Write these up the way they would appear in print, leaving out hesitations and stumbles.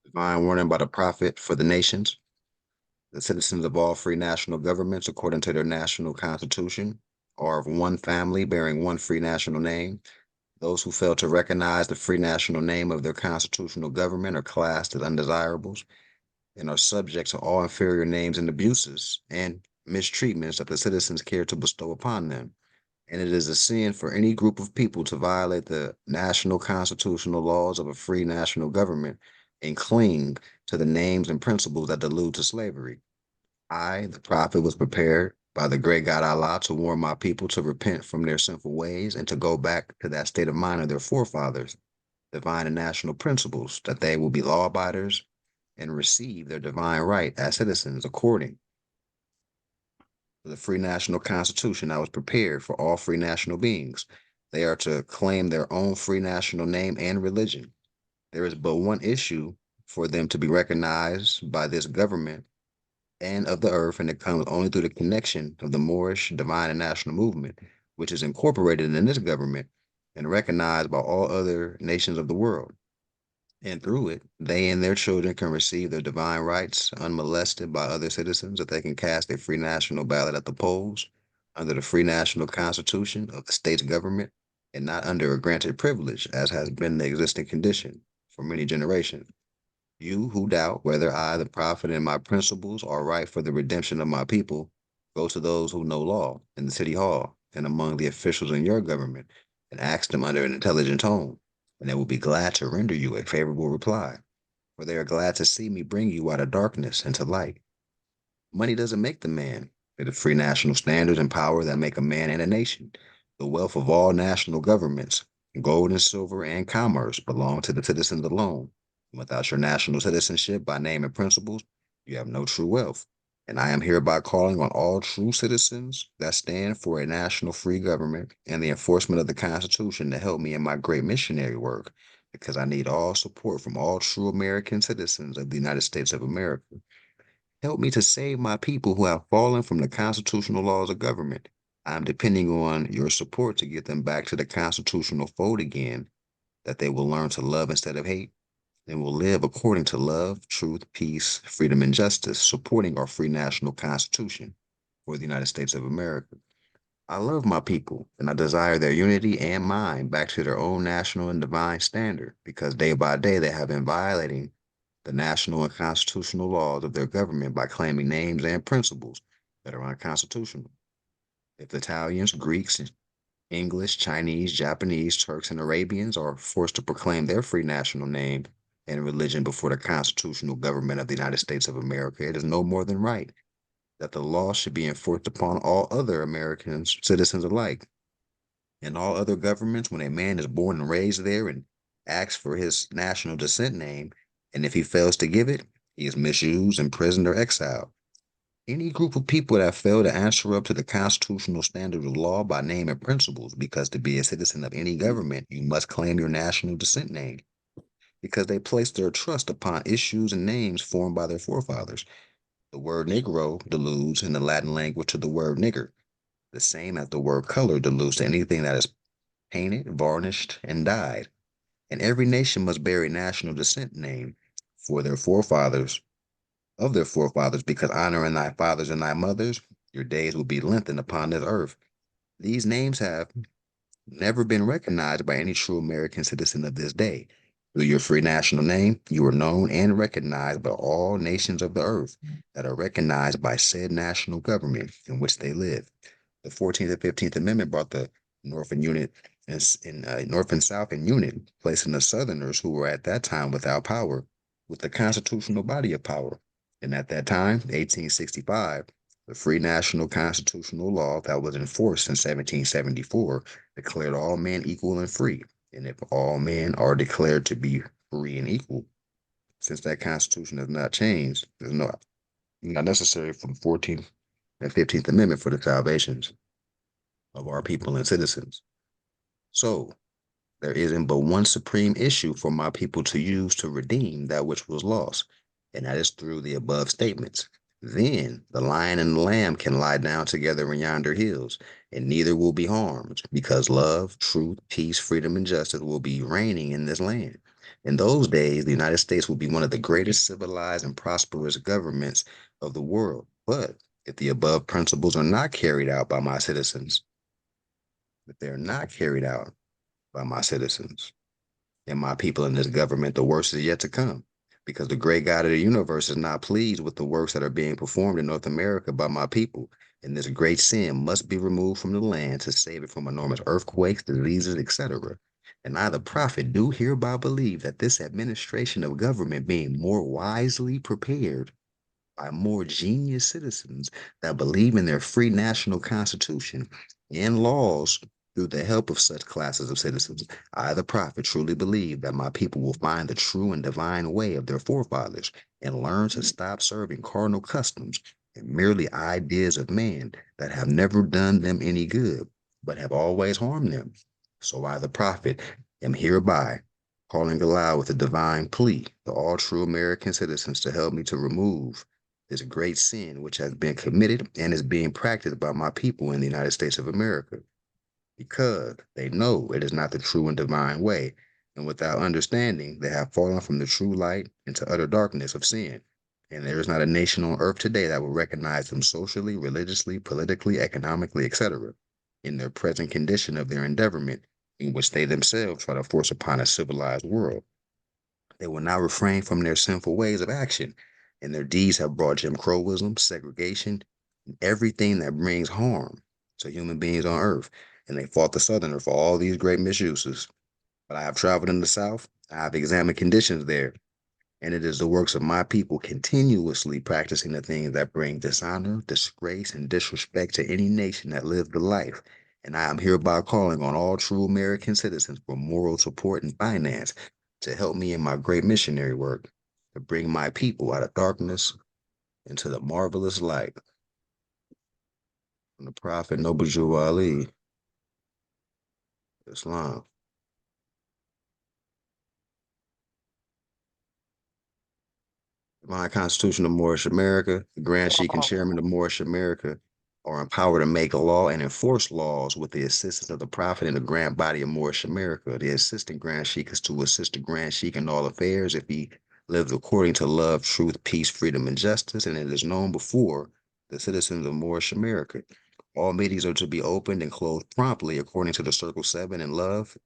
Divine warning by the prophet for the nations. The citizens of all free national governments, according to their national constitution, are of one family bearing one free national name. Those who fail to recognize the free national name of their constitutional government are classed as undesirables and are subject to all inferior names and abuses and mistreatments that the citizens care to bestow upon them. And it is a sin for any group of people to violate the national constitutional laws of a free national government and cling to the names and principles that delude to slavery. I, the prophet, was prepared by the great God Allah to warn my people to repent from their sinful ways and to go back to that state of mind of their forefathers, divine and national principles, that they will be law abiders and receive their divine right as citizens according to the free national constitution that was prepared for all free national beings. They are to claim their own free national name and religion. There is but one issue for them to be recognized by this government and of the earth, and it comes only through the connection of the Moorish divine and national movement, which is incorporated in this government and recognized by all other nations of the world. And through it, they and their children can receive their divine rights unmolested by other citizens, that they can cast a free national ballot at the polls under the free national constitution of the state's government and not under a granted privilege, as has been the existing condition for many generations. You who doubt whether I, the prophet, and my principles are right for the redemption of my people, go to those who know law in the city hall and among the officials in your government and ask them under an intelligent tone, and they will be glad to render you a favorable reply, for they are glad to see me bring you out of darkness into light. Money doesn't make the man. It is free national standards and power that make a man and a nation. The wealth of all national governments, gold and silver and commerce, belong to the citizens alone. Without your national citizenship by name and principles, you have no true wealth. And I am hereby calling on all true citizens that stand for a national free government and the enforcement of the Constitution to help me in my great missionary work, because I need all support from all true American citizens of the United States of America. Help me to save my people who have fallen from the constitutional laws of government. I am depending on your support to get them back to the constitutional fold again, that they will learn to love instead of hate and will live according to love, truth, peace, freedom, and justice, supporting our free national constitution for the United States of America. I love my people and I desire their unity and mine back to their own national and divine standard, because day by day they have been violating the national and constitutional laws of their government by claiming names and principles that are unconstitutional. If Italians, Greeks, English, Chinese, Japanese, Turks, and Arabians are forced to proclaim their free national name and religion before the constitutional government of the United States of America, it is no more than right that the law should be enforced upon all other Americans, citizens alike. In all other governments, when a man is born and raised there and asks for his national descent name, and if he fails to give it, he is misused, imprisoned, or exiled. Any group of people that fail to answer up to the constitutional standards of law by name and principles, because to be a citizen of any government, you must claim your national descent name, because they place their trust upon issues and names formed by their forefathers. The word Negro deludes in the Latin language to the word nigger, the same as the word color deludes to anything that is painted, varnished, and dyed. And every nation must bear a national descent name for their forefathers, of their forefathers, because honoring thy fathers and thy mothers, your days will be lengthened upon this earth. These names have never been recognized by any true American citizen of this day. Through your free national name, you are known and recognized by all nations of the earth that are recognized by said national government in which they live. The 14th and 15th Amendment brought the North and Unit North and South in unit, placing the Southerners who were at that time without power with the constitutional body of power. And at that time, 1865, the free national constitutional law that was enforced in 1774 declared all men equal and free. And if all men are declared to be free and equal, since that constitution has not changed, there's not necessary for the 14th and 15th Amendment for the salvations of our people and citizens. So there isn't but one supreme issue for my people to use to redeem that which was lost, and that is through the above statements. Then the lion and the lamb can lie down together in yonder hills, and neither will be harmed, because love, truth, peace, freedom, and justice will be reigning in this land. In those days, the United States would be one of the greatest civilized and prosperous governments of the world. But if the above principles are not carried out by my citizens, if they're not carried out by my citizens and my people in this government, the worst is yet to come. Because the great God of the universe is not pleased with the works that are being performed in North America by my people. And this great sin must be removed from the land to save it from enormous earthquakes, diseases, etc. And I, the prophet, do hereby believe that this administration of government being more wisely prepared by more genius citizens that believe in their free national constitution and laws through the help of such classes of citizens. I, the prophet, truly believe that my people will find the true and divine way of their forefathers and learn to stop serving carnal customs and merely ideas of man that have never done them any good, but have always harmed them. So I, the prophet, am hereby calling aloud with a divine plea to all true American citizens to help me to remove this great sin which has been committed and is being practiced by my people in the United States of America, because they know it is not the true and divine way, and without understanding, they have fallen from the true light into utter darkness of sin. And there is not a nation on earth today that will recognize them socially, religiously, politically, economically, etc., in their present condition of their endeavorment, in which they themselves try to force upon a civilized world. They will now refrain from their sinful ways of action, and their deeds have brought Jim Crowism, segregation, and everything that brings harm to human beings on earth. And they fought the Southerner for all these great misuses. But I have traveled in the South, I have examined conditions there, and it is the works of my people continuously practicing the things that bring dishonor, disgrace, and disrespect to any nation that lives the life. And I am hereby calling on all true American citizens for moral support and finance to help me in my great missionary work to bring my people out of darkness into the marvelous light. From the Prophet Noble Jew Ali, Islam. Divine Constitution of Moorish America, the Grand Sheik and Chairman of Moorish America are empowered to make law and enforce laws with the assistance of the Prophet and the Grand Body of Moorish America. The Assistant Grand Sheik is to assist the Grand Sheik in all affairs if he lives according to love, truth, peace, freedom, and justice, and it is known before the citizens of Moorish America. All meetings are to be opened and closed promptly according to the Circle 7 in love,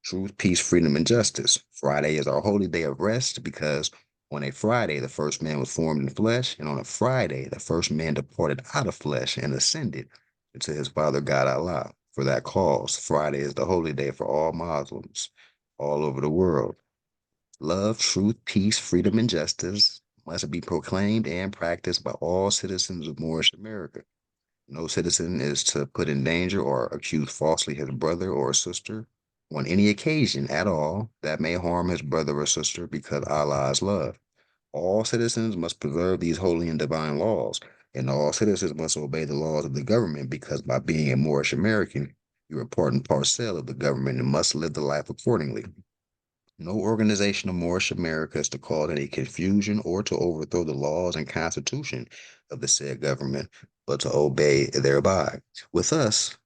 truth, peace, freedom, and justice. Friday is our holy day of rest because on a Friday, the first man was formed in flesh, and on a Friday, the first man departed out of flesh and ascended to his Father God Allah. For that cause, Friday is the holy day for all Muslims all over the world. Love, truth, peace, freedom, and justice must be proclaimed and practiced by all citizens of Moorish America. No citizen is to put in danger or accuse falsely his brother or sister on any occasion at all that may harm his brother or sister because Allah is love. All citizens must preserve these holy and divine laws, and all citizens must obey the laws of the government because by being a Moorish American, you're a part and parcel of the government and must live the life accordingly. No organization of Moorish America is to cause any confusion or to overthrow the laws and constitution of the said government, but to obey thereby. With us,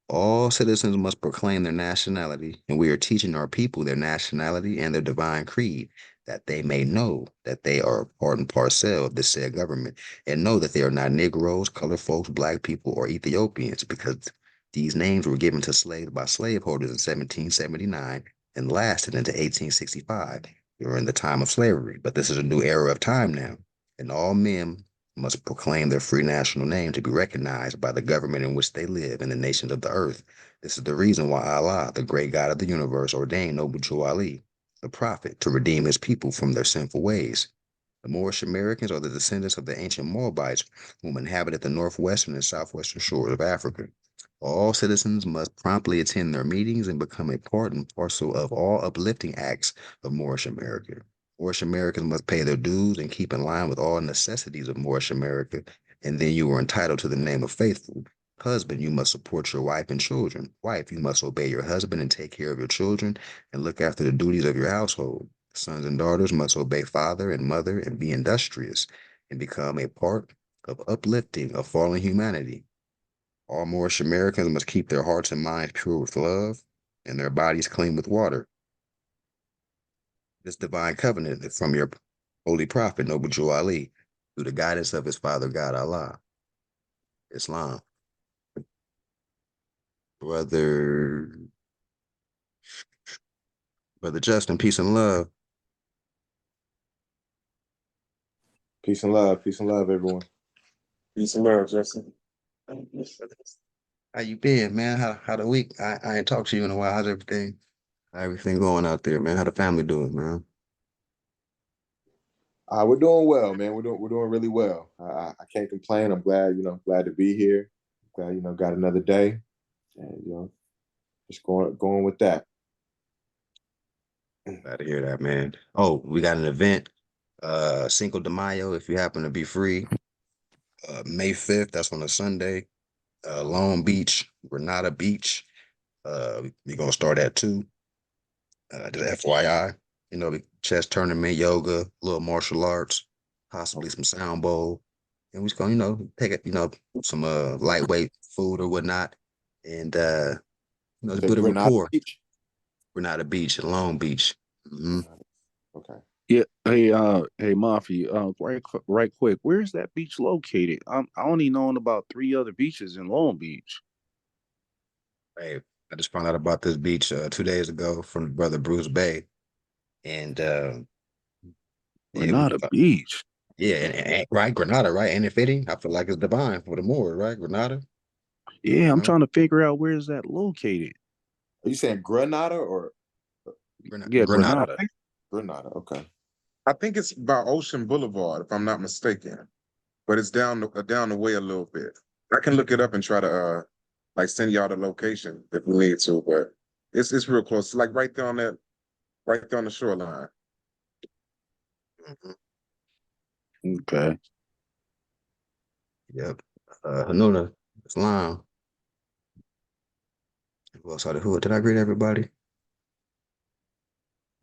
all citizens must proclaim their nationality, and we are teaching our people their nationality and their divine creed, that they may know that they are part and parcel of the said government, and know that they are not Negroes, colored folks, black people, or Ethiopians, because these names were given to slaves by slaveholders in 1779 and lasted into 1865 during the time of slavery. But this is a new era of time now, and all men must proclaim their free national name to be recognized by the government in which they live in the nations of the earth. This is the reason why Allah, the great God of the universe, ordained Noble Jew Ali, the prophet, to redeem his people from their sinful ways. The Moorish Americans are the descendants of the ancient Moabites whom inhabited the northwestern and southwestern shores of Africa. All citizens must promptly attend their meetings and become a part and parcel of all uplifting acts of Moorish America. Moorish Americans must pay their dues and keep in line with all necessities of Moorish America, and then you are entitled to the name of faithful. Husband, you must support your wife and children. Wife, you must obey your husband and take care of your children and look after the duties of your household. Sons and daughters must obey father and mother and be industrious and become a part of uplifting of fallen humanity. All Moorish Americans must keep their hearts and minds pure with love and their bodies clean with water. this divine covenant from your holy prophet, Noble Jew Ali, through the guidance of his father God Allah, Islam. Brother, Brother Justin, peace and love. Peace and love, everyone. Peace and love, Justin. How you been, man? How the week? I ain't talked to you in a while. How's everything? How everything going out there, man? How the family doing, man? We're doing well, man. We're doing really well. I can't complain. I'm glad, glad to be here. Glad, got another day, and just going with that. Glad to hear that, man. Oh, we got an event, Cinco de Mayo, if you happen to be free. May 5th, that's on a Sunday. Long Beach, Grenada Beach. We're gonna start at 2. Just FYI, the chess tournament, yoga, little martial arts, possibly some sound bowl. And we're just gonna, take it, some lightweight food or whatnot. And You just said build a Grenada rapport. Beach. Grenada Beach, Long Beach. Hmm. Okay. Yeah, hey, Mafi, right quick. Where's that beach located? I only known about 3 other beaches in Long Beach. Hey, I just found out about this beach 2 days ago from brother Bruce Bay. And yeah, Grenada Beach. yeah, right, Grenada, right? Ain't it fitting? I feel like it's divine for the Moor, right? Grenada. Yeah, I'm Huh? trying to figure out where's that located. Are you saying Grenada or Yeah, Grenada. Grenada. Grenada? Okay. I think it's by Ocean Boulevard, if I'm not mistaken, but it's down the way a little bit. I can look it up and try to like send y'all the location if we need to, but it's real close. It's like right there on the shoreline. Mhm. Okay. Yep. Hanuna, Islam. Who else? Who did I greet everybody?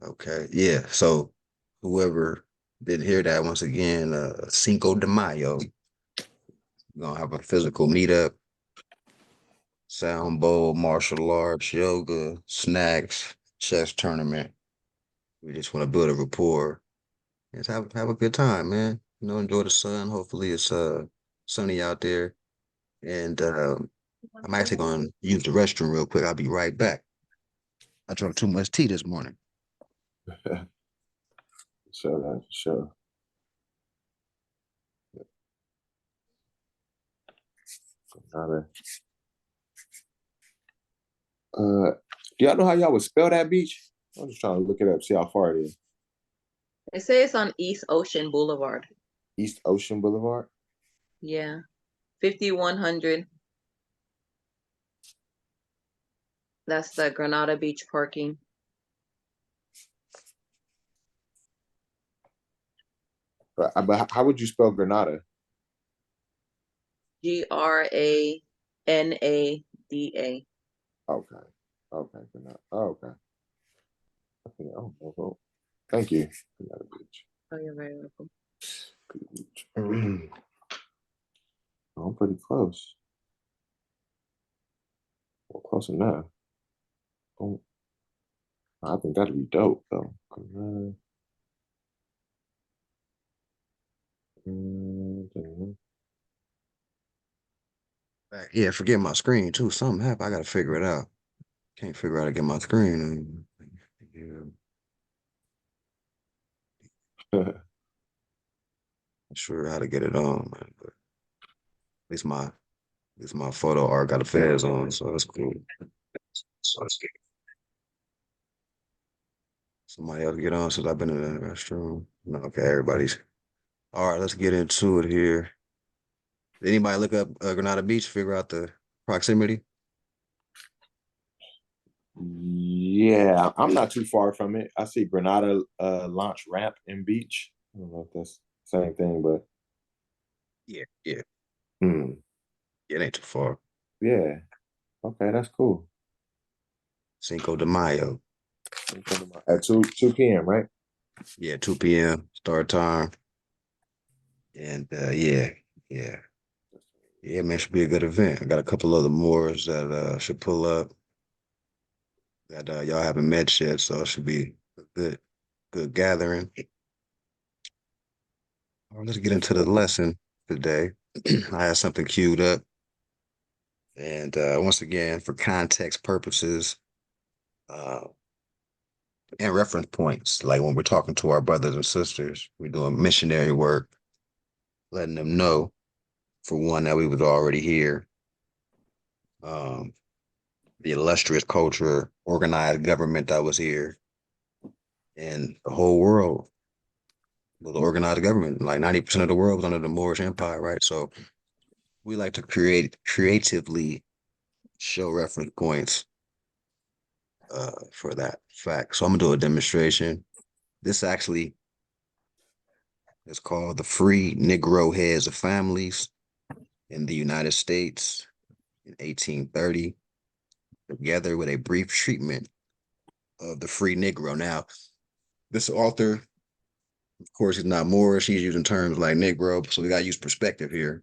Okay, yeah. So whoever didn't hear that, once again, Cinco de Mayo, we're gonna have a physical meetup, sound bowl, martial arts, yoga, snacks, chess tournament. We just want to build a rapport. Just have a good time, man. Enjoy the sun. Hopefully it's sunny out there. And I'm actually gonna use the restroom real quick. I'll be right back. I drank too much tea this morning. Sure. Grenada. Do y'all know how y'all would spell that beach? I'm just trying to look it up, see how far it is. It says on East Ocean Boulevard. East Ocean Boulevard. Yeah. 5100. That's the Granada Beach parking. But how would you spell Grenada? Granada. Okay. Okay. Grenada. Oh, okay. Okay. Oh. Thank you. Grenada Beach. Oh, you're very welcome. Beach. I'm pretty close. Well, close enough. Oh, I think that'd be dope though. Grenada. Mm, Yeah, forget my screen too. Something happened. I gotta figure it out. Can't figure out how to get my screen. Yeah. mm. Not sure how to get it on, man, but at least my photo art got a fez on, so that's cool. So that's good. Somebody else get on since I've been in the restroom. No, okay, everybody's all right. Let's get into it here. Did anybody look up Granada Beach, figure out the proximity? Yeah, I'm not too far from it. I see Grenada launch ramp and beach. I don't know if that's the same thing, but Yeah. hmm, It ain't too far. yeah. Okay, that's cool. Cinco de Mayo. At 2 p.m., right? Yeah, 2 p.m. start time. And yeah. Yeah, man, should be a good event. I got a couple other Moors that should pull up that y'all haven't met yet, so it should be good. Good gathering. Let's get into the lesson today. I have something queued up. And once again, for context purposes uh, and reference points, like when we're talking to our brothers and sisters, we're doing missionary work, letting them know, for one, that we was already here. The illustrious culture, organized government that was here, and the whole world was organized government. Like 90% of the world was under the Moorish Empire, right? So we like to creatively show reference points for that fact. So I'm gonna do a demonstration. This actually is called the Free Negro Heads of Families in the United States in 1830, together with a brief treatment of the free Negro. Now, this author, of course, he's not Moorish. He's using terms like Negro, so we got to use perspective here.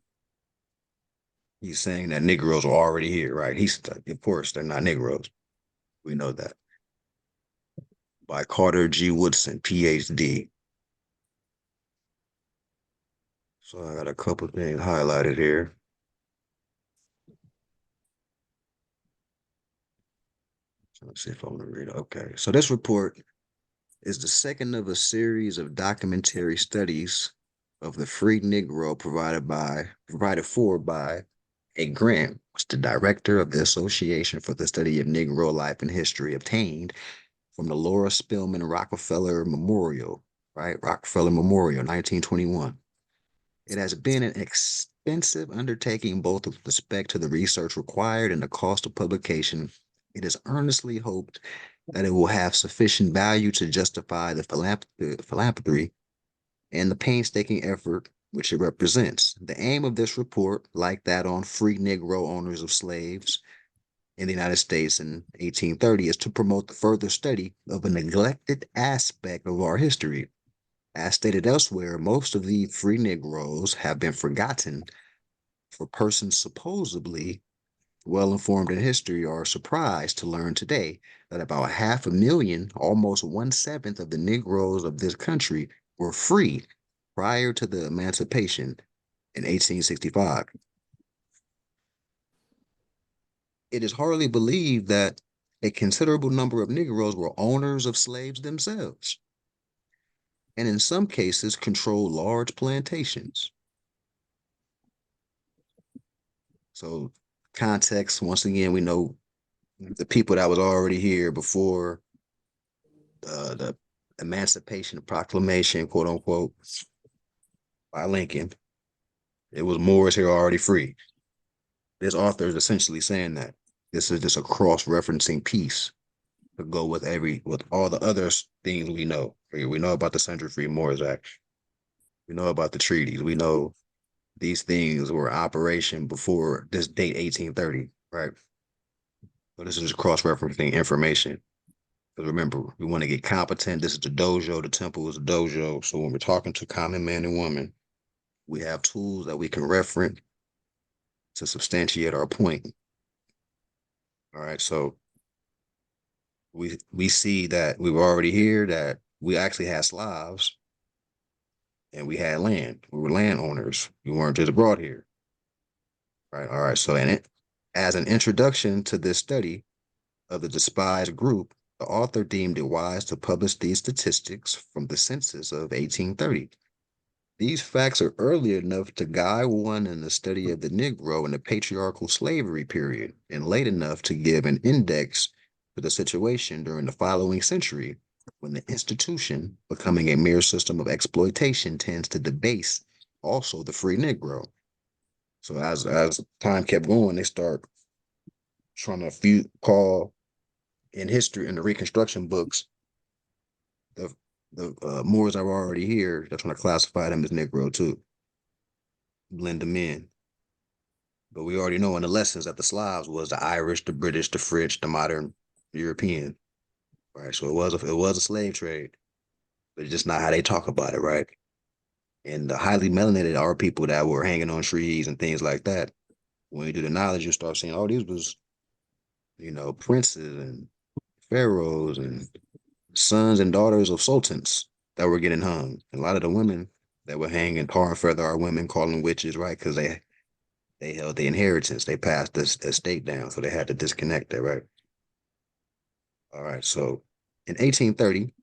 He's saying that Negroes are already here, right? Of course, they're not Negroes. We know that. By Carter G. Woodson, PhD. So I got a couple things highlighted here. So let's see if I'm going to read it. Okay. So this report is the second of a series of documentary studies of the free Negro provided for by a grant, which the director of the Association for the Study of Negro Life and History obtained from the Laura Spelman Rockefeller Memorial, right? Rockefeller Memorial, 1921. It has been an expensive undertaking, both with respect to the research required and the cost of publication. It is earnestly hoped that it will have sufficient value to justify the philanthropy and the painstaking effort which it represents. The aim of this report, like that on free Negro owners of slaves in the United States in 1830, is to promote the further study of a neglected aspect of our history. As stated elsewhere, most of the free Negroes have been forgotten, for persons supposedly well informed in history are surprised to learn today that about 500,000, almost 1/7 of the Negroes of this country, were free prior to the emancipation in 1865. It is hardly believed that a considerable number of Negroes were owners of slaves themselves, and in some cases controlled large plantations. So, context, once again, we know the people that was already here before the Emancipation Proclamation, quote unquote, by Lincoln. It was Moors here already free. This author is essentially saying that this is just a cross-referencing piece to go with all the other things we know. We know about the Century Free Moors Act. We know about the treaties. We know these things were in operation before this date, 1830, right? So this is just cross-referencing information. Because remember, we want to get competent. This is the dojo. The temple is the dojo. So when we're talking to common man and woman, we have tools that we can reference to substantiate our point. All right. So we see that we were already here, that we actually had Slavs and we had land. We were landowners. We weren't just brought here. Right. All right. So as an introduction to this study of the despised group, the author deemed it wise to publish these statistics from the census of 1830. These facts are early enough to guide one in the study of the Negro in the patriarchal slavery period, and late enough to give an index to the situation during the following century, when the institution, becoming a mere system of exploitation, tends to debase also the free Negro. So as time kept going, they start trying to call in history, in the Reconstruction books, the Moors that were already here, they're trying to classify them as Negro too, blend them in. But we already know in the lessons that the Slavs was the Irish, the British, the French, the modern European, right? So it was a slave trade, but it's just not how they talk about it, right? And the highly melanated are people that were hanging on trees and things like that. When you do the knowledge, you start seeing, oh, these was, princes and pharaohs and sons and daughters of sultans that were getting hung. A lot of the women that were hanging tar and feather are women calling witches, right? Because they held the inheritance. They passed this estate down, so they had to disconnect that, right? All right. So in 1830,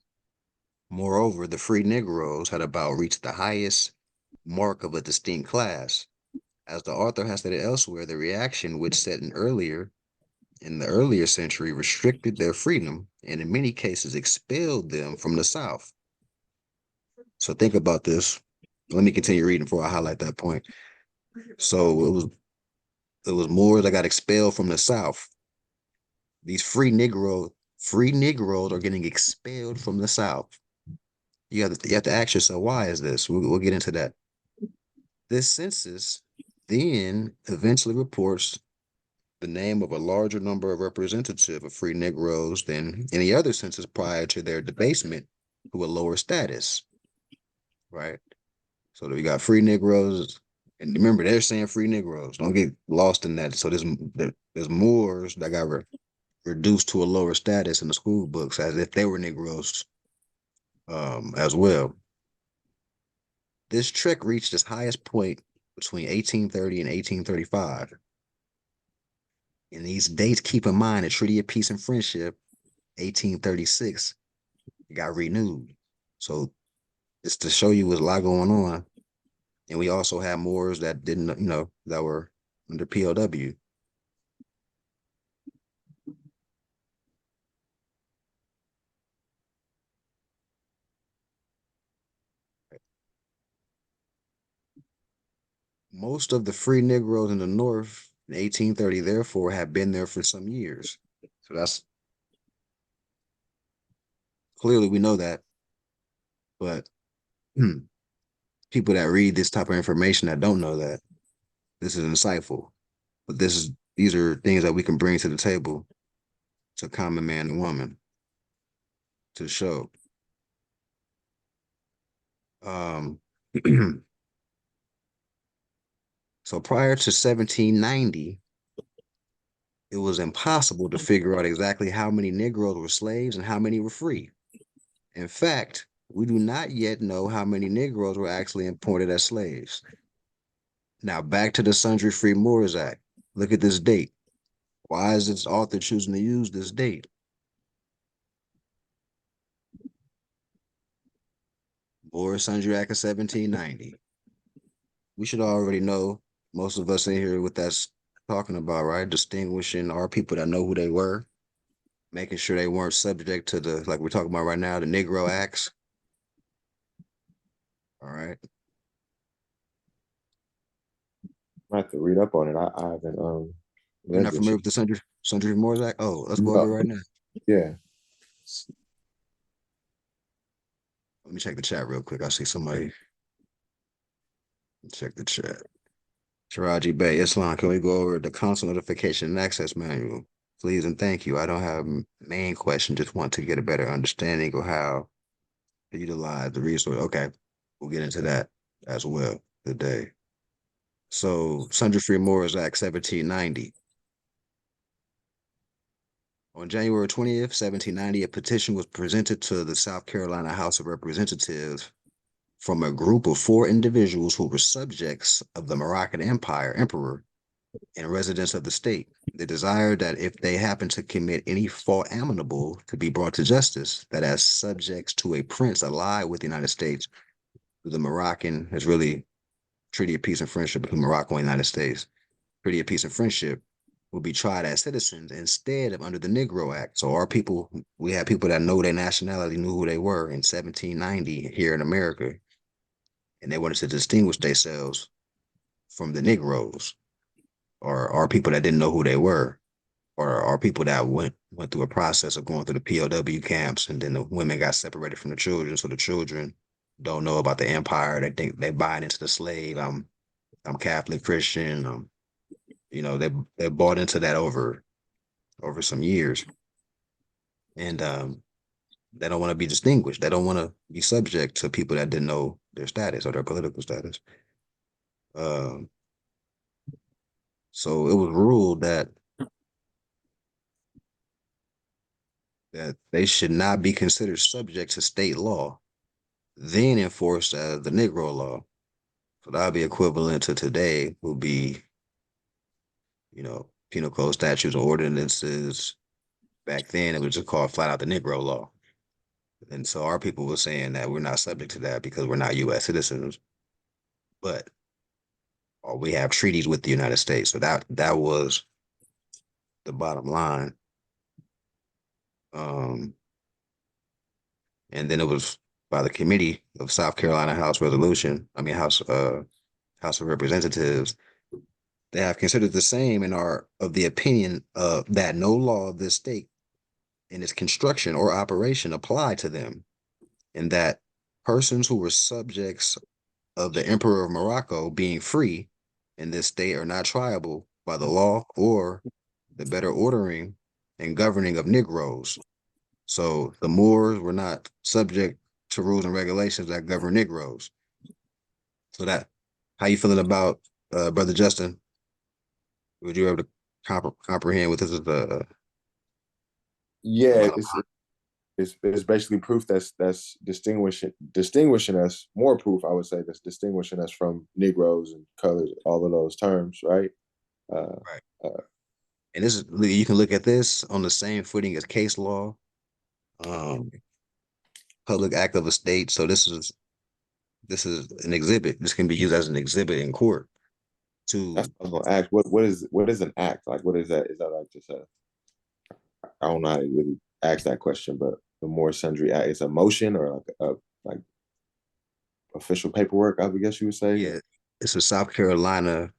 moreover, the free Negroes had about reached the highest mark of a distinct class. As the author has stated elsewhere, the reaction, which set in the earlier century, restricted their freedom and in many cases expelled them from the South. So think about this. Let me continue reading before I highlight that point. So it was Moors that got expelled from the South. These free Negroes are getting expelled from the South. You have to ask yourself, why is this? We'll get into that. This census then eventually reports the name of a larger number of representative of free Negroes than any other census prior to their debasement to a lower status, right? So we got free Negroes, and remember they're saying free Negroes. Don't get lost in that. So there's Moors that got reduced to a lower status in the school books as if they were Negroes, as well. This trek reached its highest point between 1830 and 1835. And these dates, keep in mind the Treaty of Peace and Friendship, 1836, got renewed. So just to show you, there's a lot going on. And we also had Moors that didn't, that were under POW. Most of the free Negroes in the North in 1830, therefore, have been there for some years. So that's clearly we know that. But people that read this type of information that don't know that, this is insightful. But these are things that we can bring to the table to common man and woman to show. So prior to 1790, it was impossible to figure out exactly how many Negroes were slaves and how many were free. In fact, we do not yet know how many Negroes were actually imported as slaves. Now, back to the Sundry Free Moors Act. Look at this date. Why is this author choosing to use this date? Moor Sundry Act of 1790. We should already know, most of us in here, what that's talking about, right? Distinguishing our people that know who they were, making sure they weren't subject to like we're talking about right now, the Negro Acts. All right. I have to read up on it. I haven't You're read not this familiar shit. with the Sundry Moors Act? Oh, let's go over No. it right now. Yeah. Let me check the chat real quick. I see somebody. Check the chat. Taraji Bay, Islam, can we go over the console notification and access manual? Please and thank you. I don't have a main question, just want to get a better understanding of how to utilize the resource. Okay, we'll get into that as well today. So, Sundry Free Moors Act 1790. On January 20th, 1790, a petition was presented to the South Carolina House of Representatives from a group of 4 individuals who were subjects of the Moroccan emperor, and residents of the state. They desired that if they happened to commit any fault amenable to be brought to justice, that as subjects to a prince allied with the United States, the Moroccan is really Treaty of Peace and Friendship between Morocco and the United States. Treaty of Peace and Friendship will be tried as citizens instead of under the Negro Act. So our people, we had people that know their nationality, knew who they were in 1790 here in America, and they wanted to distinguish themselves from the Negroes or people that didn't know who they were, or people that went through a process of going through the POW camps, and then the women got separated from the children, so the children don't know about the empire. They think they buy into the slave. I'm Catholic Christian. They bought into that over some years, and they don't want to be distinguished. They don't want to be subject to people that didn't know their status or their political status. Um, so it was ruled that that they should not be considered subject to state law, then enforced as the Negro law. So that would be equivalent to today would be, penal code statutes or ordinances. Back then, it was just called flat out the Negro law. And so our people were saying that we're not subject to that because we're not U.S. citizens, but we have treaties with the United States. So that was the bottom line. And then it was by the committee of South Carolina House House of Representatives. They have considered the same and are of the opinion that no law of this state in its construction or operation apply to them, and that persons who were subjects of the Emperor of Morocco being free in this state are not triable by the law or the better ordering and governing of Negroes. So the Moors were not subject to rules and regulations that govern Negroes. So how you feeling about Brother Justin? Would you able to comprehend what this is Yeah, about? it's basically proof that's distinguishing us, more proof I would say, that's distinguishing us from Negroes and colors, all of those terms, right? Right. And this is, you can look at this on the same footing as case law, public act of a state. So this is an exhibit. This can be used as an exhibit in court That's to, what I was gonna ask. What is an act? Like, what is that? Is that like just a, I don't know how to really ask that question, but the more sundry act, it's a motion or like like official paperwork, I would guess you would say. yeah, it's a South Carolina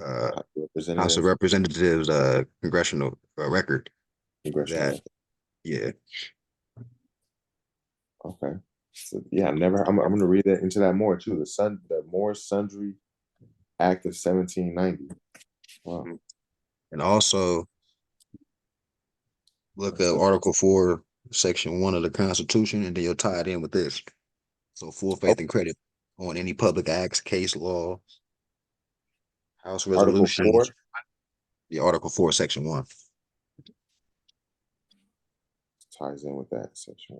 uh, House of Representative, Representatives congressional record that, congressional. yeah. Okay. So, yeah, I'm gonna read that into that more too. The More Sundry Act of 1790. Wow. And also look up Article 4, Section 1 of the Constitution, and then you'll tie it in with this. So full faith and credit on any public acts, case law, House Article 4. resolutions. The Article 4, Section 1. Ties in with that section.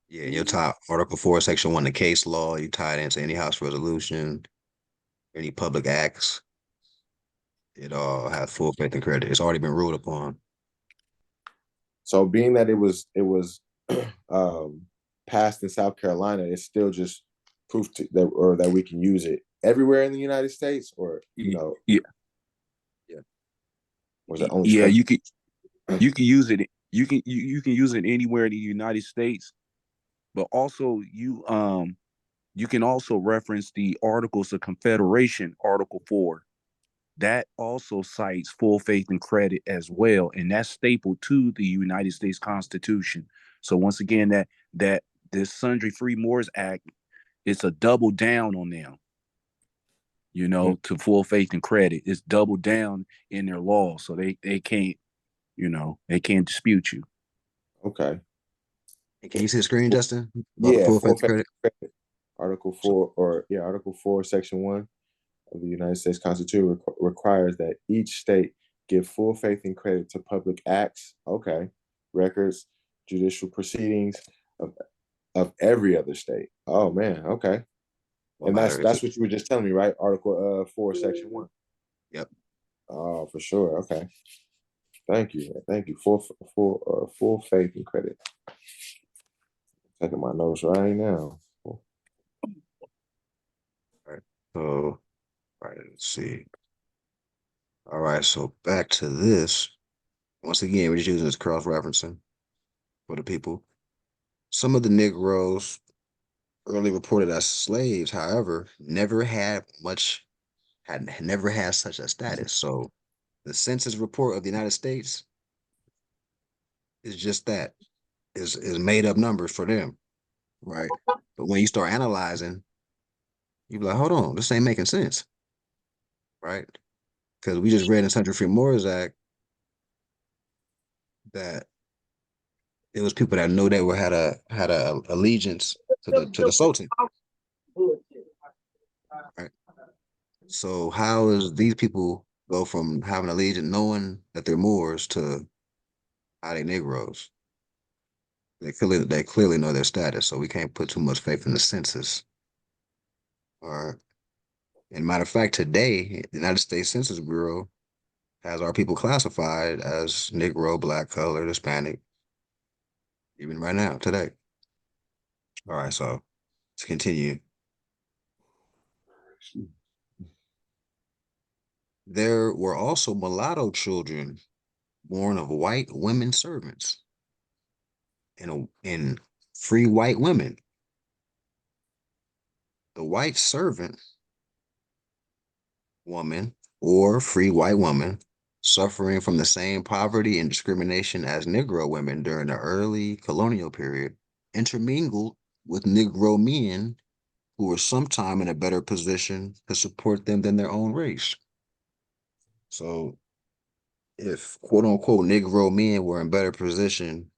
Yeah, your top Article 4, Section 1, the case law, you tie it into any House resolution, any public acts. It all has full faith and credit. It's already been ruled upon. So being that it was passed in South Carolina, it's still just proof that we can use it everywhere in the United States, or Yeah, was it only yeah. special? You can use it. You can use it anywhere in the United States, but also you can also reference the Articles of Confederation, Article 4. That also cites full faith and credit as well, and that's stapled to the United States Constitution. So once again, that this Sundry Free Moors Act, it's a double down on them, to full faith and credit. It's double down in their law, so they can't, they can't dispute you. Okay. Can you see the screen, Justin? About the Yeah, full faith full and faith credit? and credit. Article 4, Article 4, Section 1 of the United States Constitution requires that each state give full faith and credit to public acts, records, judicial proceedings of every other state. Oh man, okay. What And matter? that's what you were just telling me, right? Article 4, Section 1. Yep. Oh, for sure. Okay. Thank you. Thank you. Full faith and credit. Taking my notes right now. All right. So, all right, let's see. All right, so back to this. Once again, we're just using this cross-referencing for the people. Some of the Negroes early reported as slaves, however, had never had such a status. So the Census Report of the United States is just that, is made up numbers for them, right? But when you start analyzing, you be like, hold on, this ain't making sense, right? Because we just read in Sundry Free Moors Act that it was people that knew they were had a allegiance to the Sultan, right? So how is these people go from having allegiance, knowing that they're Moors, to how they Negroes. They clearly know their status, so we can't put too much faith in the census. Or, and matter of fact, today, the United States Census Bureau has our people classified as Negro, Black, Colored, Hispanic, even right now, today. All right, so let's continue. There were also mulatto children born of white women servants and free white women. The white servant woman or free white woman suffering from the same poverty and discrimination as Negro women during the early colonial period intermingled with Negro men who were sometime in a better position to support them than their own race. So if quote unquote Negro men were in better position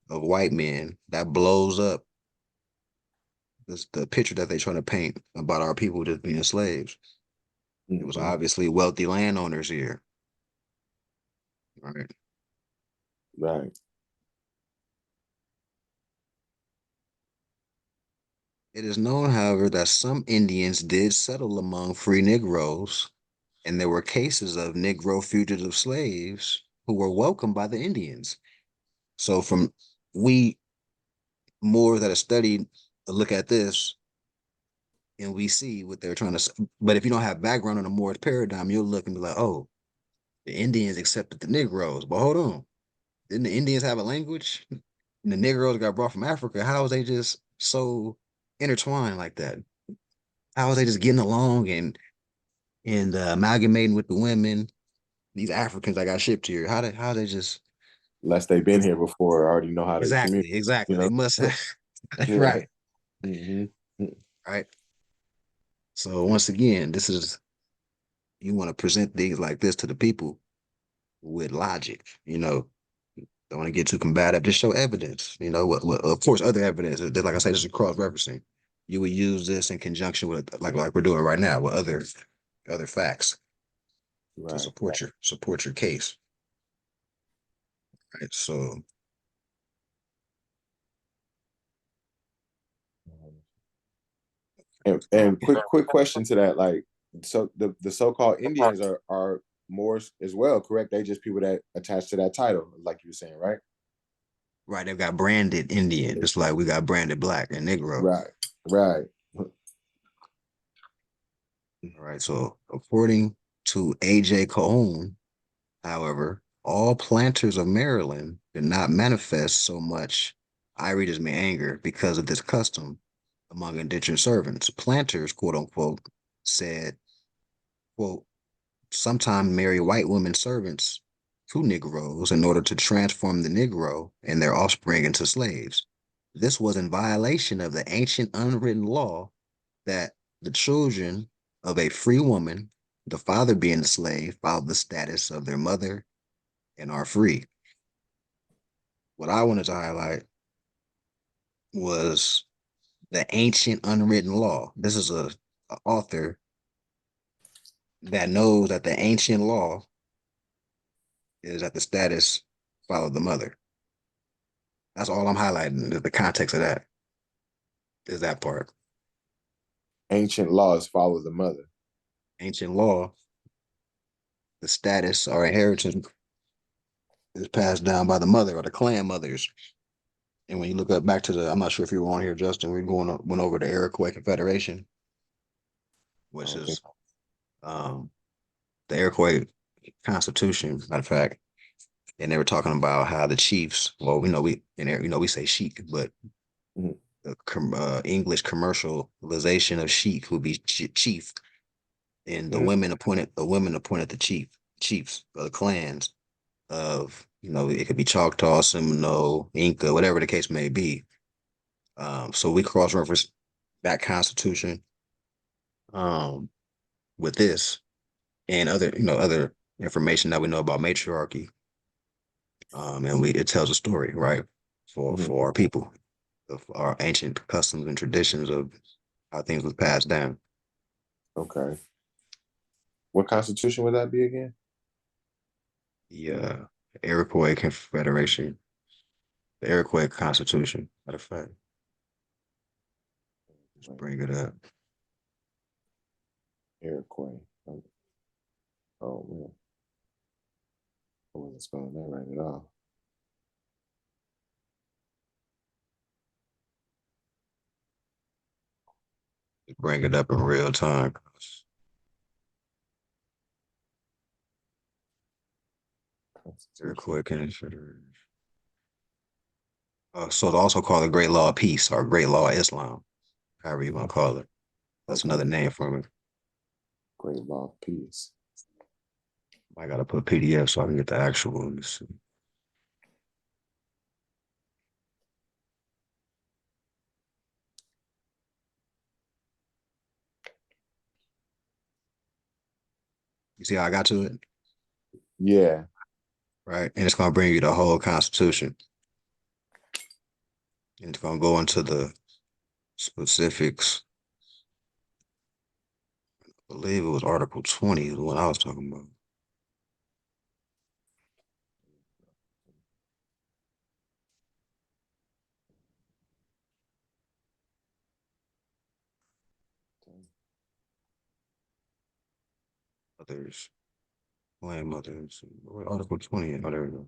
of white men, that blows up the picture that they're trying to paint about our people just being slaves. It was obviously wealthy landowners here. Right. Right. It is known, however, that some Indians did settle among free Negroes, and there were cases of Negro fugitive slaves who were welcomed by the Indians. So from we more that have studied look at this and we see what they're trying to say. But if you don't have background on the Moorish paradigm, you'll look and be like, oh, the Indians accepted the Negroes. But hold on. Didn't the Indians have a language? And the Negroes got brought from Africa. How was they just so intertwined like that? How was they just getting along and amalgamating with the women? These Africans that got shipped here. How they just Unless they've been here before, already know how to communicate. exactly. You They know. must have Right. right. hmm Right. So once again, this is you want to present things like this to the people with logic, Don't want to get too combative. Just show evidence. What of course other evidence. Like I say, this is cross referencing. You would use this in conjunction with like we're doing right now with other facts to Right. support your case. Right. So And quick question to that, like, so the so-called Indians are Moors as well, correct? They just people that attach to that title, like you were saying, right? right, they've got branded Indian, just like we got branded Black and Negro. Right. Right. All right. So according to A.J. Cohn, however, all planters of Maryland did not manifest so much I read as may anger because of this custom among indentured servants. Planters, quote unquote, said, quote, sometimes marry white women servants to Negroes in order to transform the Negro and their offspring into slaves. This was in violation of the ancient unwritten law that the children of a free woman, the father being a slave, follow the status of their mother and are free. What I wanted to highlight was the ancient unwritten law. This is a author that knows that the ancient law is that the status followed the mother. That's all I'm highlighting. The context of that is that part. Ancient laws follow the mother. Ancient law, the status or inheritance is passed down by the mother or the clan mothers. And when you look up back to I'm not sure if you were on here, Justin, went over the Iroquois Confederation, I which don't think. is the Iroquois Constitution, matter of fact. And they were talking about how the chiefs, well, we say sheik, but Mhm. the English commercialization of sheik would be chief, and Mhm. the women appointed the chiefs or the clans of it could be Choctaw, Seminole, Inca, whatever the case may be. So we cross reference that constitution with this and other information that we know about matriarchy. And it tells a story, right, for Mhm. our people, of our ancient customs and traditions of how things was passed down. Okay. What constitution would that be again? The Iroquois Confederation, the Iroquois Constitution. Matter of fact, just bring it up. Iroquois. Oh man, I wasn't spelling that right at all. Just bring it up in real time. Iroquois Confederation. So it's also called the Great Law of Peace or Great Law of Islam, however you want to call it. That's Okay. another name for it. Great Law of Peace. I gotta put PDF so I can get the actual. Let me see. You see how I got to it, Yeah. right? And it's gonna bring you the whole Constitution. And it's gonna go into the specifics. I believe it was Article 20, the one I was talking about. Others, blame others. Article 20. Oh, there we go.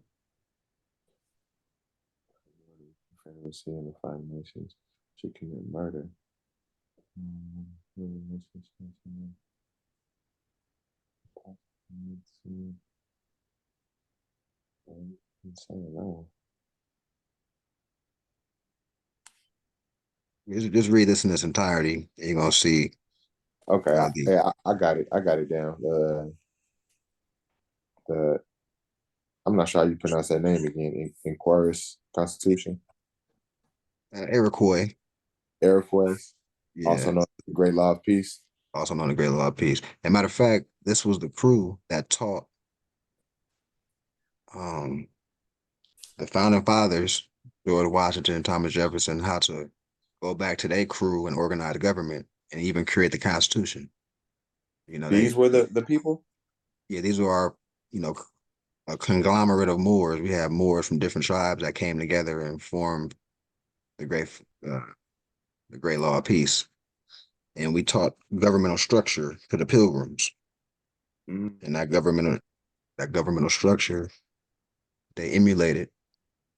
Confederacy and the five nations should commit murder. Just read this in its entirety. And you're gonna see. Okay, The I got it. I got it down. The I'm not sure how you pronounce that name again. Inquiris Constitution. Iroquois. Iroquois, also Yeah, known as the Great Law of Peace. also known as Great Law of Peace. As a matter of fact, this was the crew that taught um, the founding fathers, George Washington, Thomas Jefferson, how to go back to their crew and organize government and even create the Constitution. You know, These were the people. yeah, these are our, you know, a conglomerate of Moors. We have Moors from different tribes that came together and formed the uh, the Great Law of Peace. And we taught governmental structure to the Pilgrims, Mm-hmm. and that governmental structure they emulated,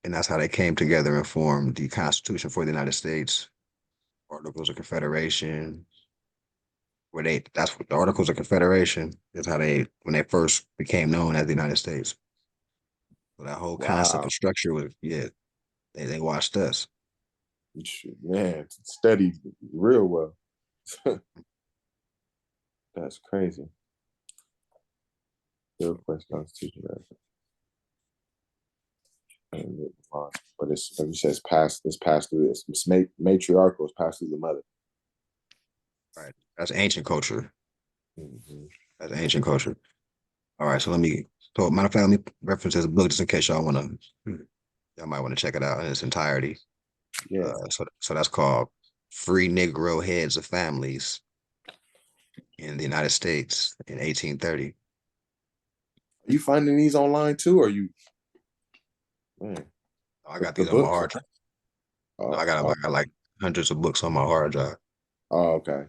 and that's how they came together and formed the Constitution for the United States, Articles of Confederation. Where that's what the Articles of Confederation is how they when they first became known as the United States. So that whole concept Wow, and structure was they watched us. man, studied real well. That's crazy. Iroquois Constitution. But it's like you said, it's passed through this. It's matriarchal. It's passed through the mother. Right. That's ancient culture. Mm-hmm. That's ancient culture. All right, so matter of fact, let me reference this book just in case y'all might want to check it out in its entirety. Yeah. So that's called Free Negro Heads of Families in the United States in 1830. Are you finding these online too, or you, man, I got the these on my books? hard drive. No, Oh, I got like hundreds of books on my hard drive. oh, okay.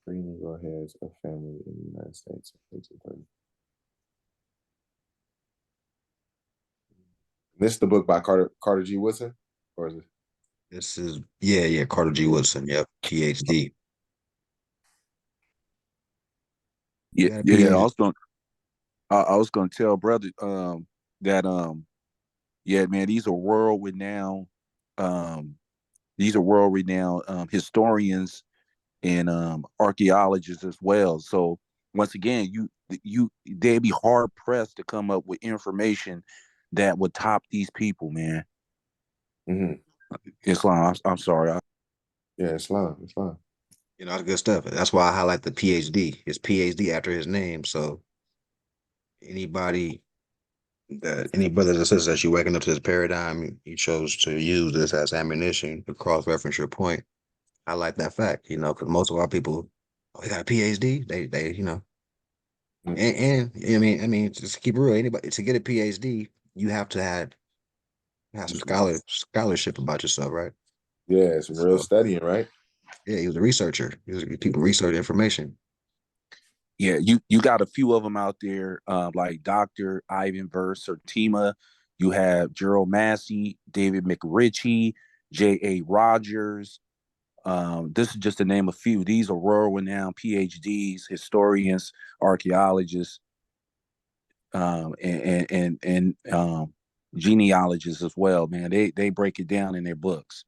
Free Negro Heads of Family in the United States, 1830. This is the book by Carter G. Woodson, or is it? This is Carter G. Woodson. Yep, PhD. Yeah, You got a yeah. PhD. I was gonna tell brother that yeah, man, um these are world renowned historians and archaeologists as well. So once again, they'd be hard pressed to come up with information that would top these people, man. Mm-hmm. Islam. I'm sorry. Yeah, Islam. Islam. That's good stuff. That's why I highlight the PhD. His PhD after his name. So anybody any brothers and sisters that you waking up to this paradigm, you chose to use this as ammunition to cross-reference your point. I like that fact, because most of our people, oh, they got a PhD. They And I mean, just to keep it real, anybody to get a PhD, you have to have some scholarship about yourself, right? Yeah, some real So studying, right? yeah, he was a researcher. People research information. Yeah, you got a few of them out there, like Dr. Ivan Verse or Tima. You have Gerald Massey, David McRitchie, J.A. Rogers. This is just to name a few. These are world-renowned PhDs, historians, archaeologists, and genealogists as well. Man, they break it down in their books.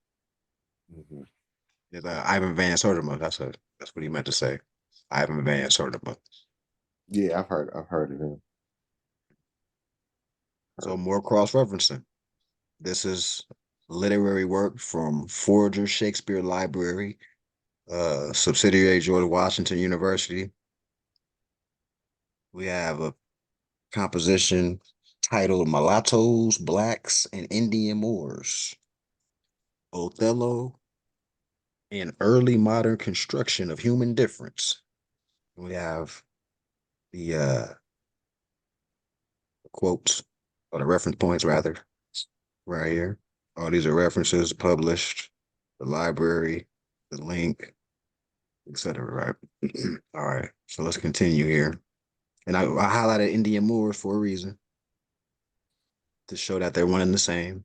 Mm-hmm. It's Ivan Van Sertima. That's what he meant to say. Ivan Van Sertima. Yeah, I've heard of him. So more cross-referencing. This is literary work from Forager Shakespeare Library, subsidiary George Washington University. We have a composition titled Mulattoes, Blacks, and Indian Moors. Othello, an early modern construction of human difference. We have the quotes or the reference points rather right here. All these are references published, the library, the link, etc. Right. All right. So let's continue here. And I highlighted Indian Moors for a reason to show that they're one and the same.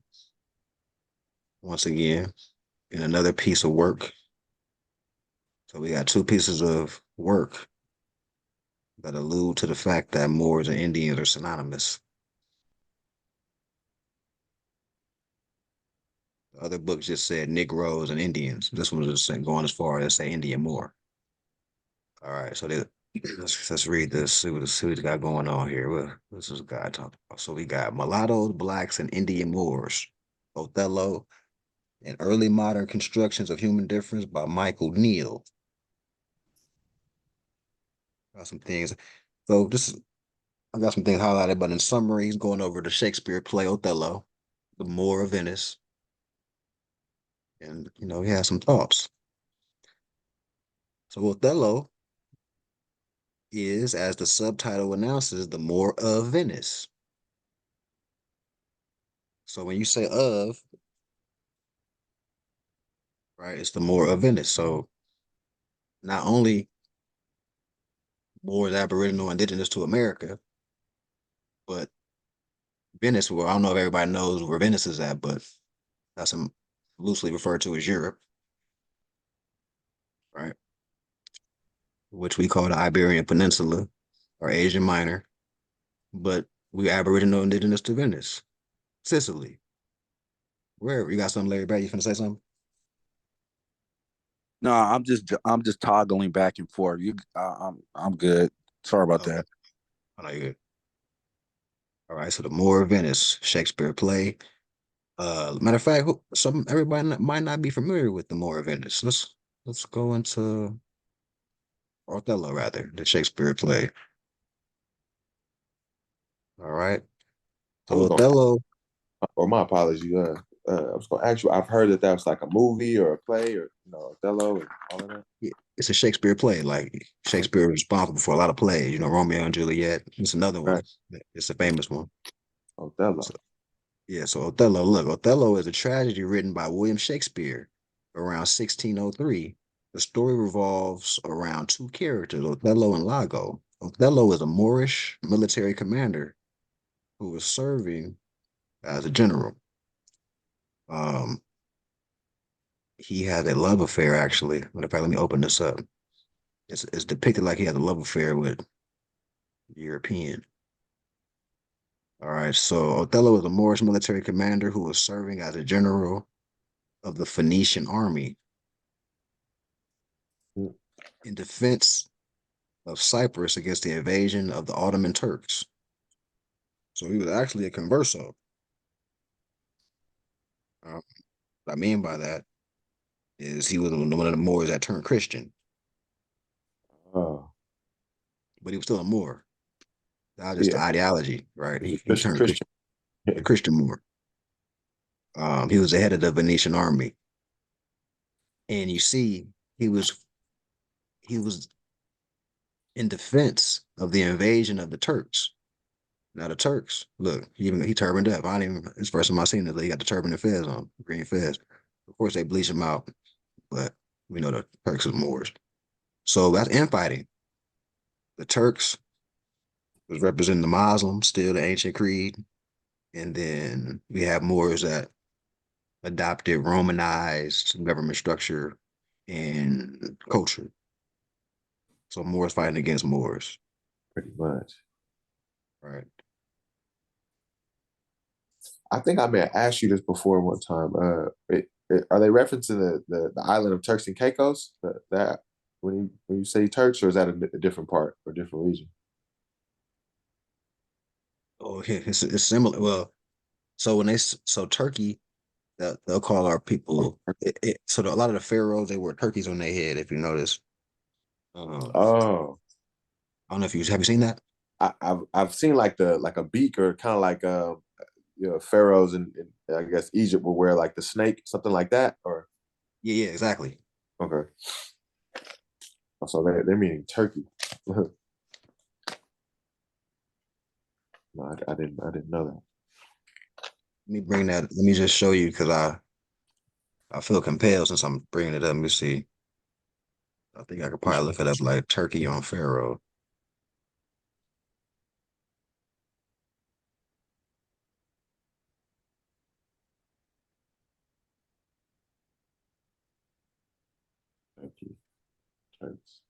Once again, in another piece of work. So we got two pieces of work that allude to the fact that Moors and Indians are synonymous. The other book just said Negroes and Indians. This one was just going as far as say Indian Moor. All right, so let's read this. See what we got going on here. Well, this is a guy talking about. So we got mulattoes, blacks, and Indian Moors. Othello and early modern constructions of human difference by Michael Neal. Got some things. So this I got some things highlighted, but in summary, he's going over the Shakespeare play Othello, the Moor of Venice, and he has some thoughts. So Othello is, as the subtitle announces, the Moor of Venice. So when you say of, right, it's the Moor of Venice. So not only Moors Aboriginal indigenous to America, but Venice, well, I don't know if everybody knows where Venice is at, but that's loosely referred to as Europe, right? Which we call the Iberian Peninsula or Asia Minor, but we Aboriginal indigenous to Venice, Sicily, wherever. You got something, Larry Bird? You finna say something? No, I'm just toggling back and forth. I'm good. Sorry about Okay. that. I know you good. All right, so the Moor of Venice, Shakespeare play. Matter of fact, everybody might not be familiar with the Moor of Venice. Let's go into Othello rather, the Shakespeare play. All right. I So was gonna, Othello, or my apologies. I was gonna ask you. I've heard that was like a movie or a play, or Othello and all of that. it's a Shakespeare play. Like Shakespeare was responsible for a lot of plays. Romeo and Juliet. It's another one. Right, It's a famous one. Othello. So, yeah. So Othello, look, Othello is a tragedy written by William Shakespeare around 1603. The story revolves around two characters, Othello and Lago. Othello is a Moorish military commander who was serving as a general. Um, he had a love affair actually. Matter of fact, let me open this up. It's depicted like he had a love affair with a European. All right, so Othello is a Moorish military commander who was serving as a general of the Phoenician army Mm. in defense of Cyprus against the invasion of the Ottoman Turks. So he was actually a converso. What I mean by that is he was one of the Moors that turned Christian, Oh, but he was still a Moor. That was just the yeah. ideology, right? He's a He turned Christian. a Christian Moor. He was the head of the Venetian army, and you see, he was he was in defense of the invasion of the Turks. Now the Turks, look, he turbaned up. I didn't even. It's the first time I seen it. He got the turban and fez on, green fez. Of course, they bleach him out, but we know the Turks is Moors. So that's infighting. The Turks was representing the Muslims, still the ancient creed, and then we have Moors that adopted Romanized government structure and culture. So Moors fighting against Moors, Pretty much. right? I think I may have asked you this before one time. Are they referencing the island of Turks and Caicos? That when you say Turks, or is that a different part or different region? Oh, yeah, it's similar. Well, so so Turkey, they'll call our people. A lot of the pharaohs they wear turkeys on their head. If you notice, Oh, I don't know if have you seen that? I've seen like a beak, or kind of like pharaohs in I guess Egypt will wear like the snake, something like that, or Yeah, exactly. okay. So they're meaning Turkey. No, I didn't know that. Let me bring that. Let me just show you because I feel compelled since I'm bringing it up. Let me see. I think I could probably look it up like Turkey on Pharaoh. Turkey, Turks.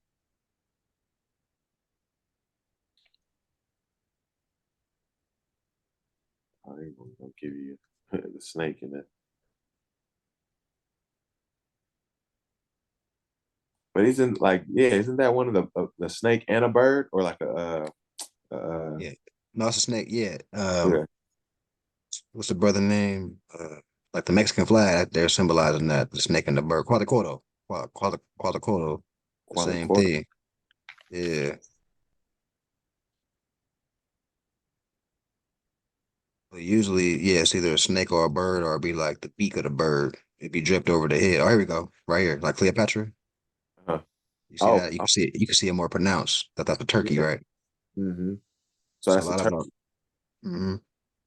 I ain't gonna give you the snake in it. But isn't that one of the snake and a bird, or like Yeah, no, it's a snake. Yeah. yeah, What's the brother name? Like the Mexican flag, they're symbolizing that the snake and the bird. Quetzalcoatl, the same Quantum. thing. Yeah. But usually, yeah, it's either a snake or a bird, or it'd be like the beak of the bird. It'd be dripped over the head. Oh, here we go, right here, like Cleopatra. Uh-huh. You see Oh, that? You can see it more pronounced. That's the turkey, yeah. right? Mm-hmm. So So a that's the lot of Turk. mhm.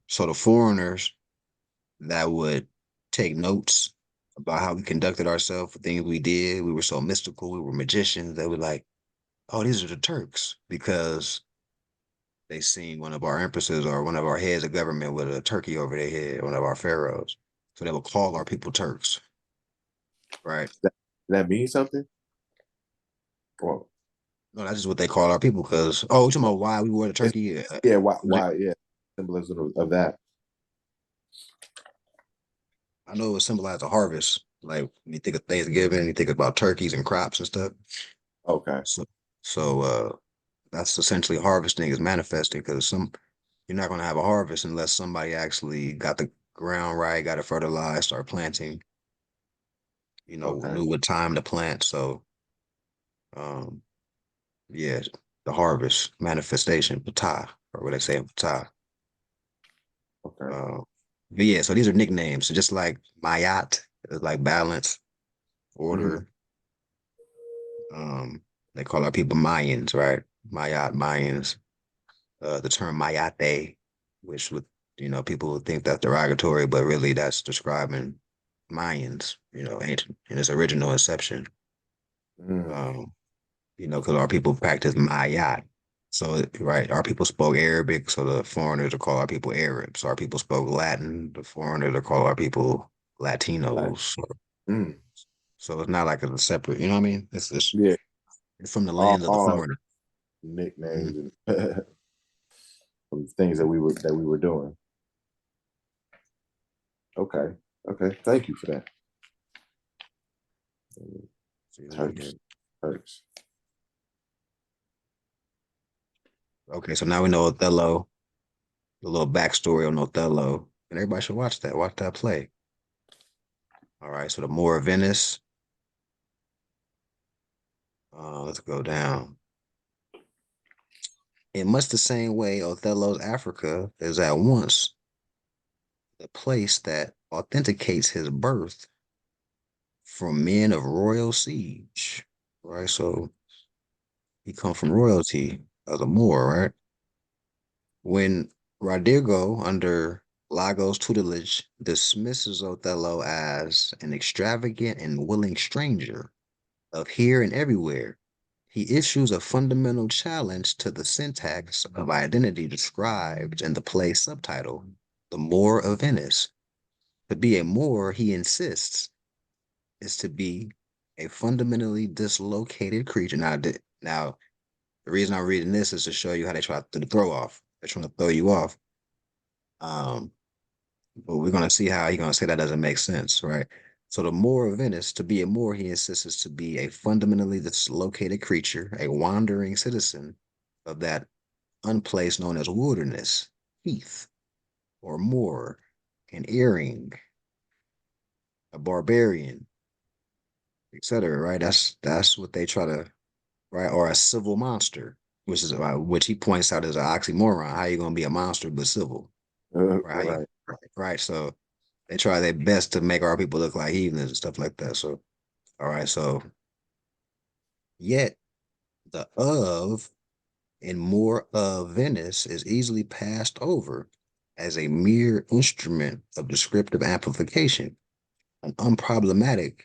So the foreigners that would take notes about how we conducted ourselves, the things we did. We were so mystical. We were magicians. They were like, "Oh, these are the Turks," because they seen one of our empresses or one of our heads of government with a turkey over their head, one of our pharaohs. So they would call our people Turks, right? That means something. Well, No, that's just what they call our people because, oh, you talking about why we wore the it's, turkey? yeah. Why? Yeah. Symbolism of that. I know it symbolized a harvest. Like when you think of Thanksgiving, you think about turkeys and crops and stuff. Okay. So, so that's essentially harvesting is manifesting because you're not going to have a harvest unless somebody actually got the ground right, got it fertilized, start planting, Okay. knew what time to plant. So, um, yeah, the harvest manifestation, patah, or what they say, patah. Okay. Uh, but yeah, so these are nicknames. So just like Mayat, is like balance, Mm-hmm. order. Um, they call our people Mayans, right? Mayat, Mayans. The term Mayate, which would, people would think that's derogatory, but really that's describing Mayans, ancient in its original inception. Mm. Um, because our people practice Mayat. So, right, our people spoke Arabic, so the foreigners are call our people Arabs. Our people spoke Latin, the foreigners are call our people Like, Latinos. mm. So it's not like it's a separate, you know what I mean? Yeah. It's from the All lens of the all foreigner. Mhm. nicknames and things that we were doing. Okay. Okay. Thank you for that. See, let me Turks. get. Turks. Okay, so now we know Othello, the little backstory on Othello, and everybody should watch that. Watch that play. All right, so the Moor of Venice. Let's go down. In much the same way, Othello's Africa is at once the place that authenticates his birth from men of royal siege. Right, so He come from royalty of the Moor, right? When Rodrigo, under Lago's tutelage, dismisses Othello as an extravagant and willing stranger of here and everywhere, he issues a fundamental challenge to the syntax of identity described in the play's subtitle, The Moor of Venice. To be a Moor, he insists, is to be a fundamentally dislocated creature. Now, the reason I'm reading this is to show you how they try to throw off. They're trying to throw you off. Um, but we're gonna see how he's gonna say that doesn't make sense, right? So the Moor of Venice, to be a Moor, he insists is to be a fundamentally dislocated creature, a wandering citizen of that unplace known as wilderness, heath, or moor, an earring, a barbarian, etc. Right? That's what they try to, right? Or a civil monster, which he points out as an oxymoron. How you gonna be a monster but civil? Right? Right. Right. So they try their best to make our people look like heathens and stuff like that. So, all right. So, yet the of in more of Venice is easily passed over as a mere instrument of descriptive amplification, and unproblematic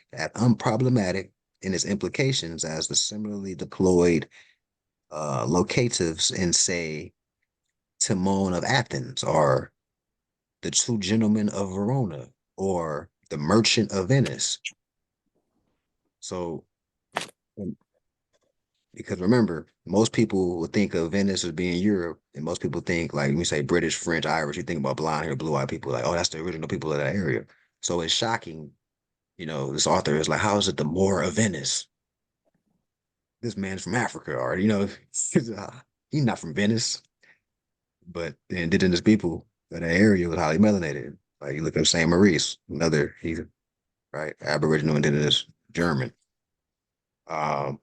in its implications as the similarly deployed locatives in, say, Timon of Athens, or the two gentlemen of Verona, or the merchant of Venice. So, because remember, most people would think of Venice as being Europe, and most people think, like, when we say British, French, Irish, you think about blonde hair, blue eyed people, like, oh, that's the original people of that area. So it's shocking, this author is like, how is it the Moor of Venice? This man's from Africa, or, he's not from Venice, but the indigenous people of that area was highly melanated. Like, you look at Saint Maurice, another, he's, right, Aboriginal, indigenous, German. Um,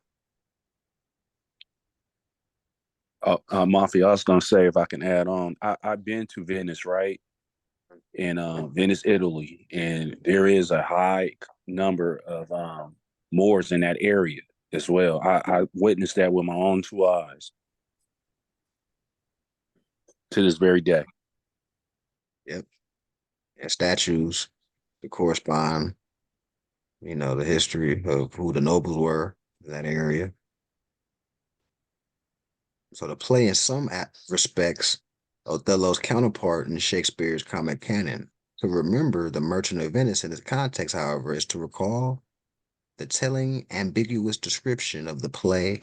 Mafia, I was gonna say if I can add on, I've been to Venice, right? In Venice, Italy, and there is a high number of Moors in that area as well. I witnessed that with my own two eyes to this very day. yep, and statues to correspond, the history of who the nobles were in that area. So the play, in some respects, Othello's counterpart in Shakespeare's comic canon. To remember the Merchant of Venice in its context, however, is to recall the telling, ambiguous description of the play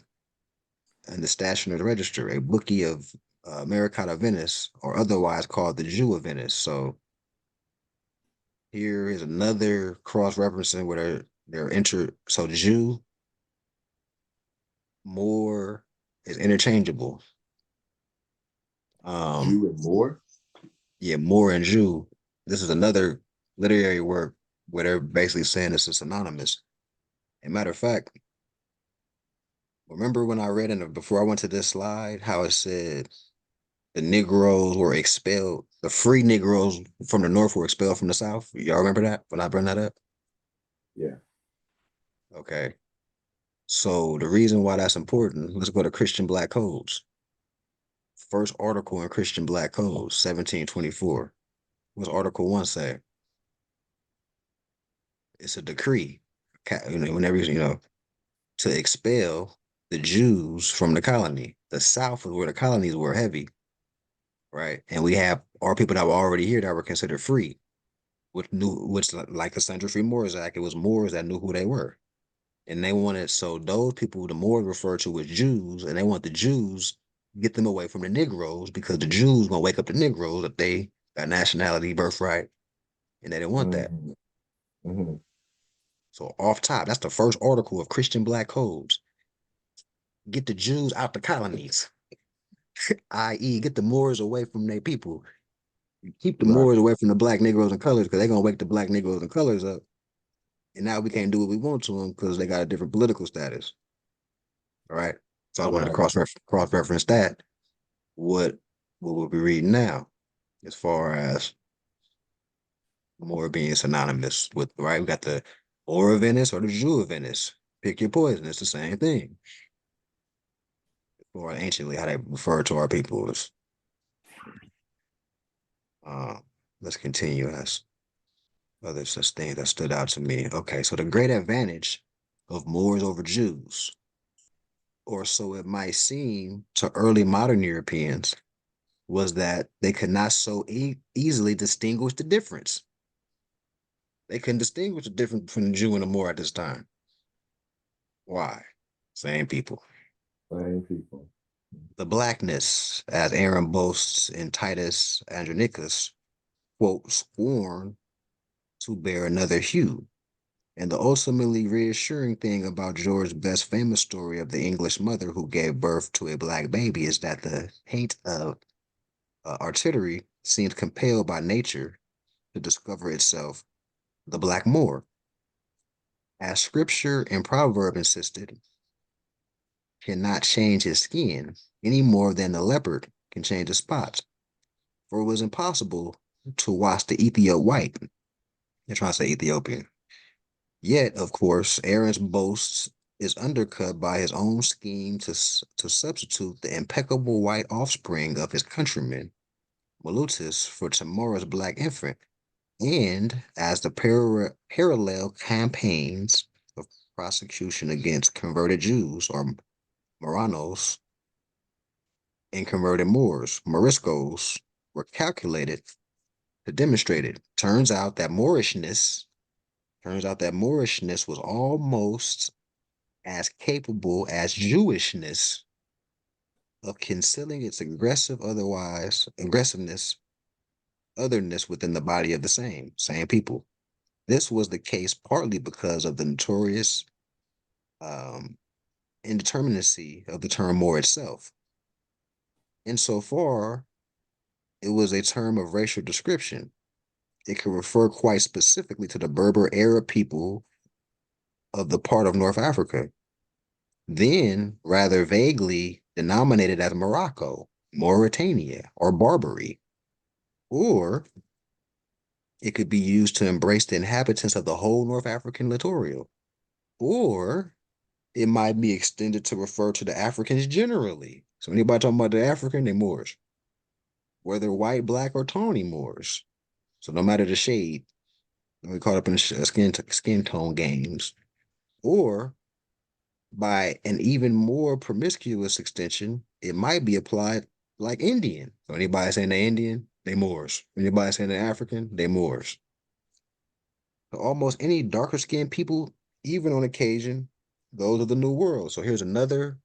in the Stationer's Register, a bookie of Americana Venice, or otherwise called the Jew of Venice. So here is another cross-referencing where so Jew, Moor is interchangeable. Jew and Moor. Yeah, Moor and Jew. This is another literary work where they're basically saying this is synonymous. And matter of fact, remember when I read before I went to this slide, how it said the Negroes were expelled, the free Negroes from the North were expelled from the South? Y'all remember that when I bring that up? Yeah. Okay. So the reason why that's important, let's go to Christian Black Codes. First article in Christian Black Codes, 1724. What's Article 1 say? It's a decree. Whenever to expel the Jews from the colony. The South is where the colonies were heavy, right? And we have our people that were already here that were considered free, which like the Central Free Moors Act, it was Moors that knew who they were. And they wanted, so those people, the Moors referred to as Jews, and they want the Jews, get them away from the Negroes, because the Jews gonna wake up the Negroes if they got nationality, birthright, and they didn't want that. Mm-hmm. Mm-hmm. So off top, that's the first article of Christian Black Codes. Get the Jews out the colonies, i.e., get the Moors away from their people. Keep the Right. Moors away from the black Negroes and colors, because they're gonna wake the black Negroes and colors up. And now we can't do what we want to them because they got a different political status. All right. So I wanted to Right. cross reference that. What we'll be reading now, as far as Moor being synonymous with, right? We got the Moor of Venice or the Jew of Venice. Pick your poison. It's the same thing. or anciently, how they refer to our people is. Let's continue as other such things that stood out to me. Okay, so the great advantage of Moors over Jews, or so it might seem to early modern Europeans, was that they could not so easily distinguish the difference. They couldn't distinguish the difference between the Jew and the Moor at this time. Why? Same people. Same people. The blackness, as Aaron boasts in Titus Andronicus, quote, sworn to bear another hue. And the ultimately reassuring thing about George's best famous story of the English mother who gave birth to a black baby is that the taint of artillery seems compelled by nature to discover itself the black Moor. As scripture and proverb insisted, cannot change his skin any more than the leopard can change the spots. For it was impossible to wash the Ethiop white. They're trying to say Ethiopian. Yet, of course, Aaron's boasts is undercut by his own scheme to substitute the impeccable white offspring of his countryman, Malutus, for Tamora's black infant. And as the parallel campaigns of prosecution against converted Jews or Moranos and converted Moors, Moriscos, were calculated to demonstrate it. Turns out that Moorishness was almost as capable as Jewishness of concealing its aggressiveness, otherness within the body of the same people. This was the case partly because of the notorious um, indeterminacy of the term Moor itself. Insofar, it was a term of racial description. It could refer quite specifically to the Berber Arab people of the part of North Africa, then rather vaguely denominated as Morocco, Mauritania, or Barbary. Or it could be used to embrace the inhabitants of the whole North African littoral. Or it might be extended to refer to the Africans generally. So anybody talking about the African, they Moors. Whether white, black, or tawny Moors. So no matter the shade, we caught up in skin tone games. Or by an even more promiscuous extension, it might be applied like Indian. So anybody saying they Indian, they Moors. Anybody saying they're African, they Moors. So almost any darker skinned people, even on occasion, those of the New World. So here's another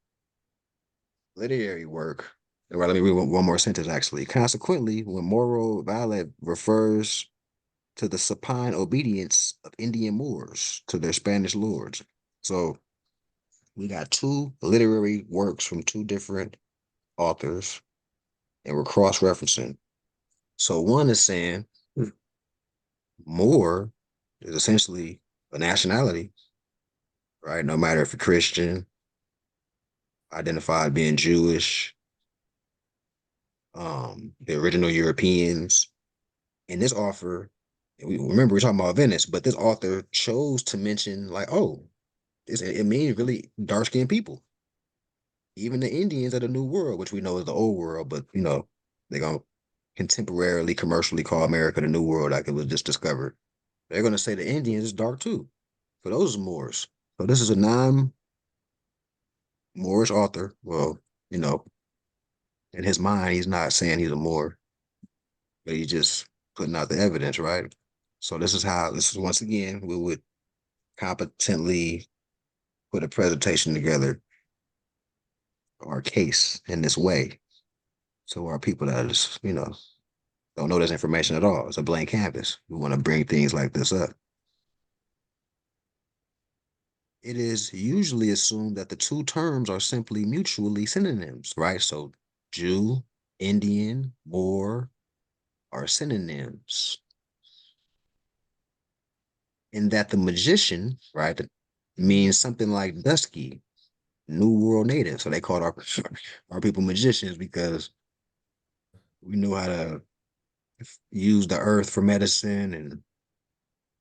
literary work. Well, let me read one more sentence actually. Consequently, when Moro Valet refers to the supine obedience of Indian Moors to their Spanish lords. So we got two literary works from two different authors, and we're cross-referencing. So one is saying Moor is essentially a nationality, right? No matter if you're Christian, identified being Jewish, the original Europeans. And this author, we remember we're talking about Venice, but this author chose to mention like, oh, it means really dark-skinned people. Even the Indians of the New World, which we know is the old world, but they're gonna contemporarily commercially call America the New World like it was just discovered. They're gonna say the Indians is dark too. For those Moors. So this is a non-Moorish author. Well, in his mind, he's not saying he's a Moor, but he's just putting out the evidence, right? So this is once again, we would competently put a presentation together, our case in this way. So our people that are just, don't know this information at all. It's a blank canvas. We want to bring things like this up. It is usually assumed that the two terms are simply mutually synonyms, right? So Jew, Indian, Moor are synonyms. And that the magician, right, means something like dusky, New World native. So they called our people magicians because we knew how to use the earth for medicine, and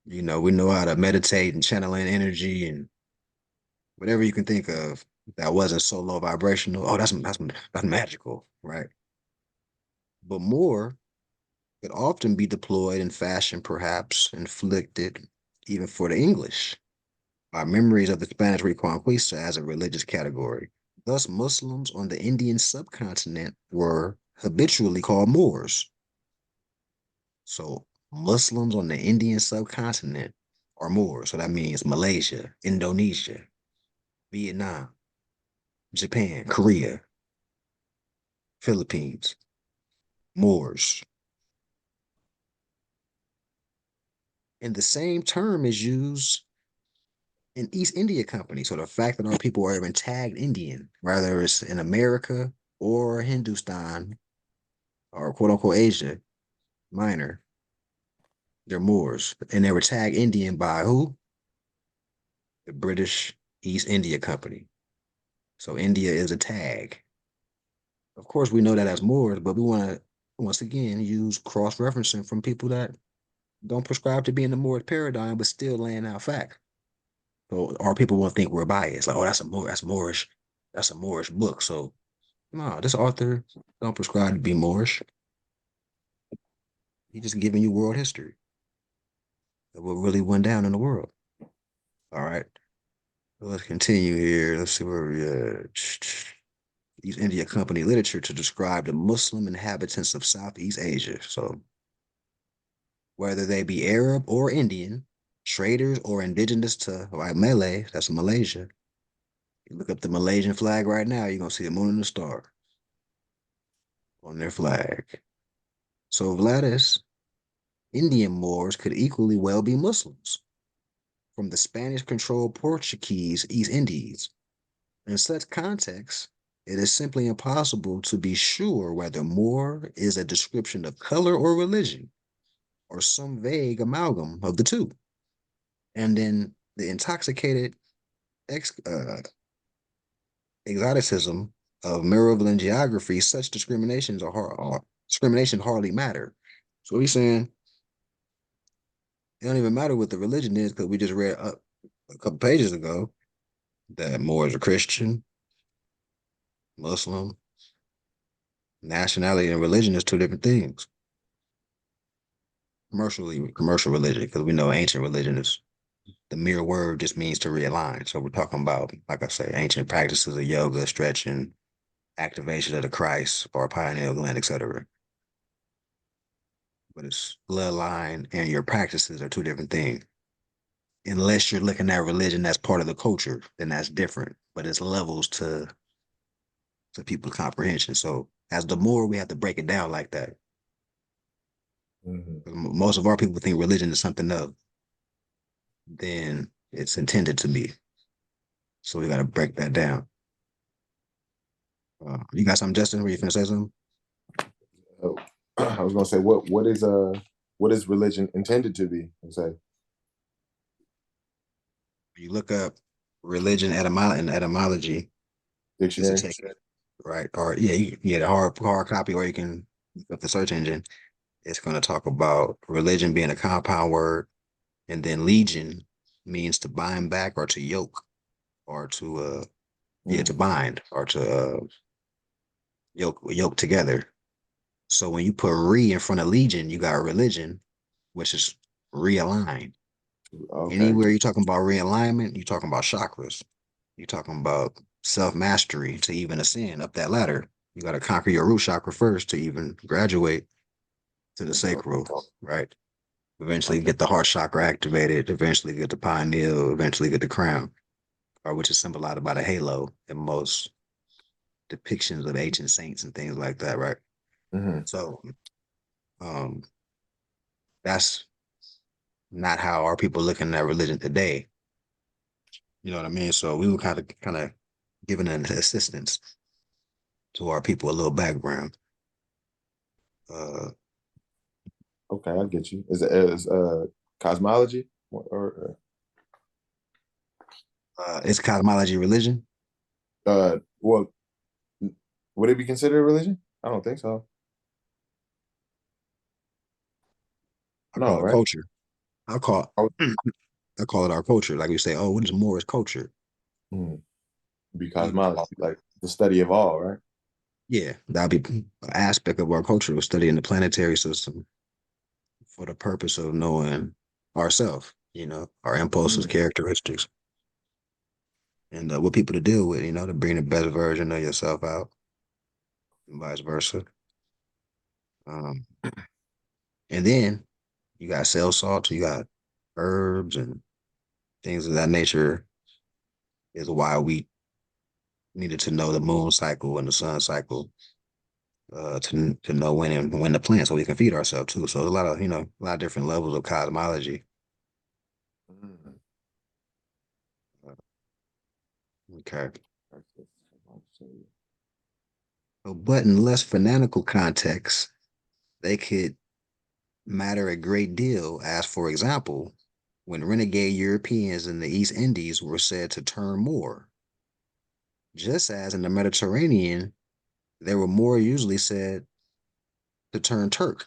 we know how to meditate and channel in energy and whatever you can think of. that wasn't so low vibrational. Oh, that's magical, right? But more could often be deployed in fashion, perhaps inflicted even for the English. Our memories of the Spanish Reconquista as a religious category. Thus, Muslims on the Indian subcontinent were habitually called Moors. So, Muslims on the Indian subcontinent are Moors. So that means Malaysia, Indonesia, Vietnam, Japan, Korea, Philippines, Moors. And the same term is used in East India Company. So the fact that our people are even tagged Indian, whether it's in America or Hindustan or quote unquote Asia Minor, they're Moors. And they were tagged Indian by who? The British East India Company. So India is a tag. Of course, we know that as Moors, but we want to once again use cross referencing from people that don't prescribe to be in the Moorish paradigm, but still laying out fact. So our people will think we're biased. Like, oh, that's a Moorish book. So no, this author don't prescribe to be Moorish. He's just giving you world history of what really went down in the world. All right. So let's continue here. Let's see where we East India Company literature to describe the Muslim inhabitants of Southeast Asia. So whether they be Arab or Indian, traders or indigenous to like Malay, that's Malaysia. You look up the Malaysian flag right now, you're gonna see the moon and the star on their flag. So Vladis, Indian Moors could equally well be Muslims from the Spanish-controlled Portuguese East Indies. In such contexts, it is simply impossible to be sure whether Moor is a description of color or religion, or some vague amalgam of the two. And then the intoxicated ex, exoticism of Merovingian geography, such discrimination hardly matter. So he's saying it don't even matter what the religion is because we just read up a couple pages ago that Moors are Christian, Muslim, nationality, and religion is two different things. Commercial religion, because we know ancient religion is the mere word just means to realign. So we're talking about, like I say, ancient practices of yoga, stretching, activation of the Christ or pineal gland, etc. But it's bloodline and your practices are two different things. Unless you're looking at religion as part of the culture, then that's different. But it's levels to people's comprehension. So as the more we have to break it down like that. Most of our people think religion is something else than it's intended to be. So we got to break that down. You got something, Justin? Were you finna say something? Oh, I was gonna say what is religion intended to be? I'm say You look up religion etymology, just to dictionary. take it, right? Or yeah, you can get a hard copy, or you can look up the search engine. It's going to talk about religion being a compound word, and then legion means to bind back or to yoke or to to bind or to yoke together. So when you put re in front of legion, you got religion, which is realign. Okay. Anywhere you're talking about realignment, you're talking about chakras. You're talking about self mastery to even ascend up that ladder. You got to conquer your root chakra first to even graduate to the sacral, right? Eventually get the heart chakra activated, eventually get the pineal, eventually get the crown, or which is symbolized by the halo in most depictions of ancient saints and things like that, right? Mm-hmm. So um that's not how our people looking at religion today. You know what I mean? So we were kind of giving an assistance to our people, a little background. Uh Okay, I get you. Is cosmology is cosmology religion? well, would it be considered a religion? I don't think so. I No, call it right? culture. I call Oh, I call it our culture. Like you say, oh, what is Moorish culture? mm, Be cosmology, like the study of all, right? Yeah, that'd be an aspect of our culture, studying the planetary system for the purpose of knowing ourselves, our impulses, Mm. characteristics, and what people to deal with, to bring the best version of yourself out, and vice versa. Um, and then you got cell salts, you got herbs and things of that nature is why we needed to know the moon cycle and the sun cycle to know when to plant so we can feed ourselves too. So there's a lot of a lot of different levels of cosmology. Mm. Okay. Okay. But in less fanatical contexts, they could matter a great deal, as for example, when renegade Europeans in the East Indies were said to turn Moor, just as in the Mediterranean, they were more usually said to turn Turk.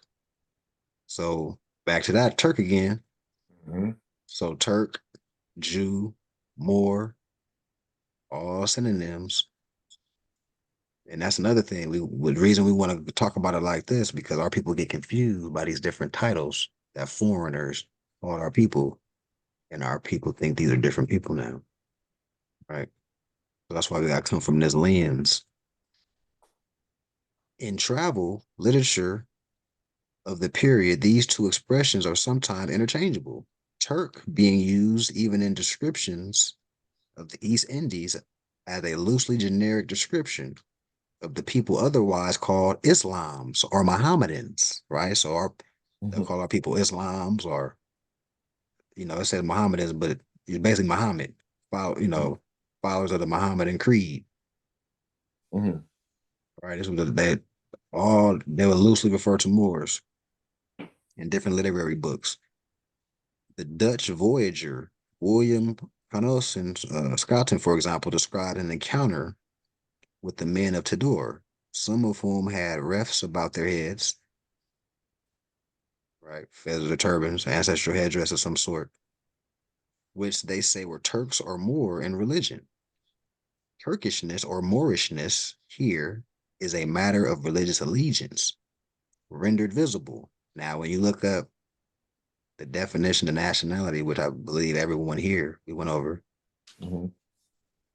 So back to that Turk again. Mhm. So Turk, Jew, Moor, all synonyms. And that's another thing. The reason we want to talk about it like this because our people get confused by these different titles that foreigners call our people, and our people think these are different people now, right? So that's why we got to come from this lens. In travel literature of the period, these two expressions are sometimes interchangeable. Turk being used even in descriptions of the East Indies as a loosely generic description of the people otherwise called Islams or Mohammedans, right? So they'll Mhm. call our people Islams or, it says Mohammedans, but it's basically Muhammad, Mhm. followers of the Mohammedan creed, Mhm. right? This was they were loosely referred to Moors in different literary books. The Dutch voyager William Canossen Scotten, for example, described an encounter with the men of Tidor, some of whom had refs about their heads, right? Feathers or turbans, ancestral headdress of some sort, which they say were Turks or Moor in religion. Turkishness or Moorishness here is a matter of religious allegiance, rendered visible. Now, when you look up the definition of nationality, which I believe everyone here we went over, Mhm.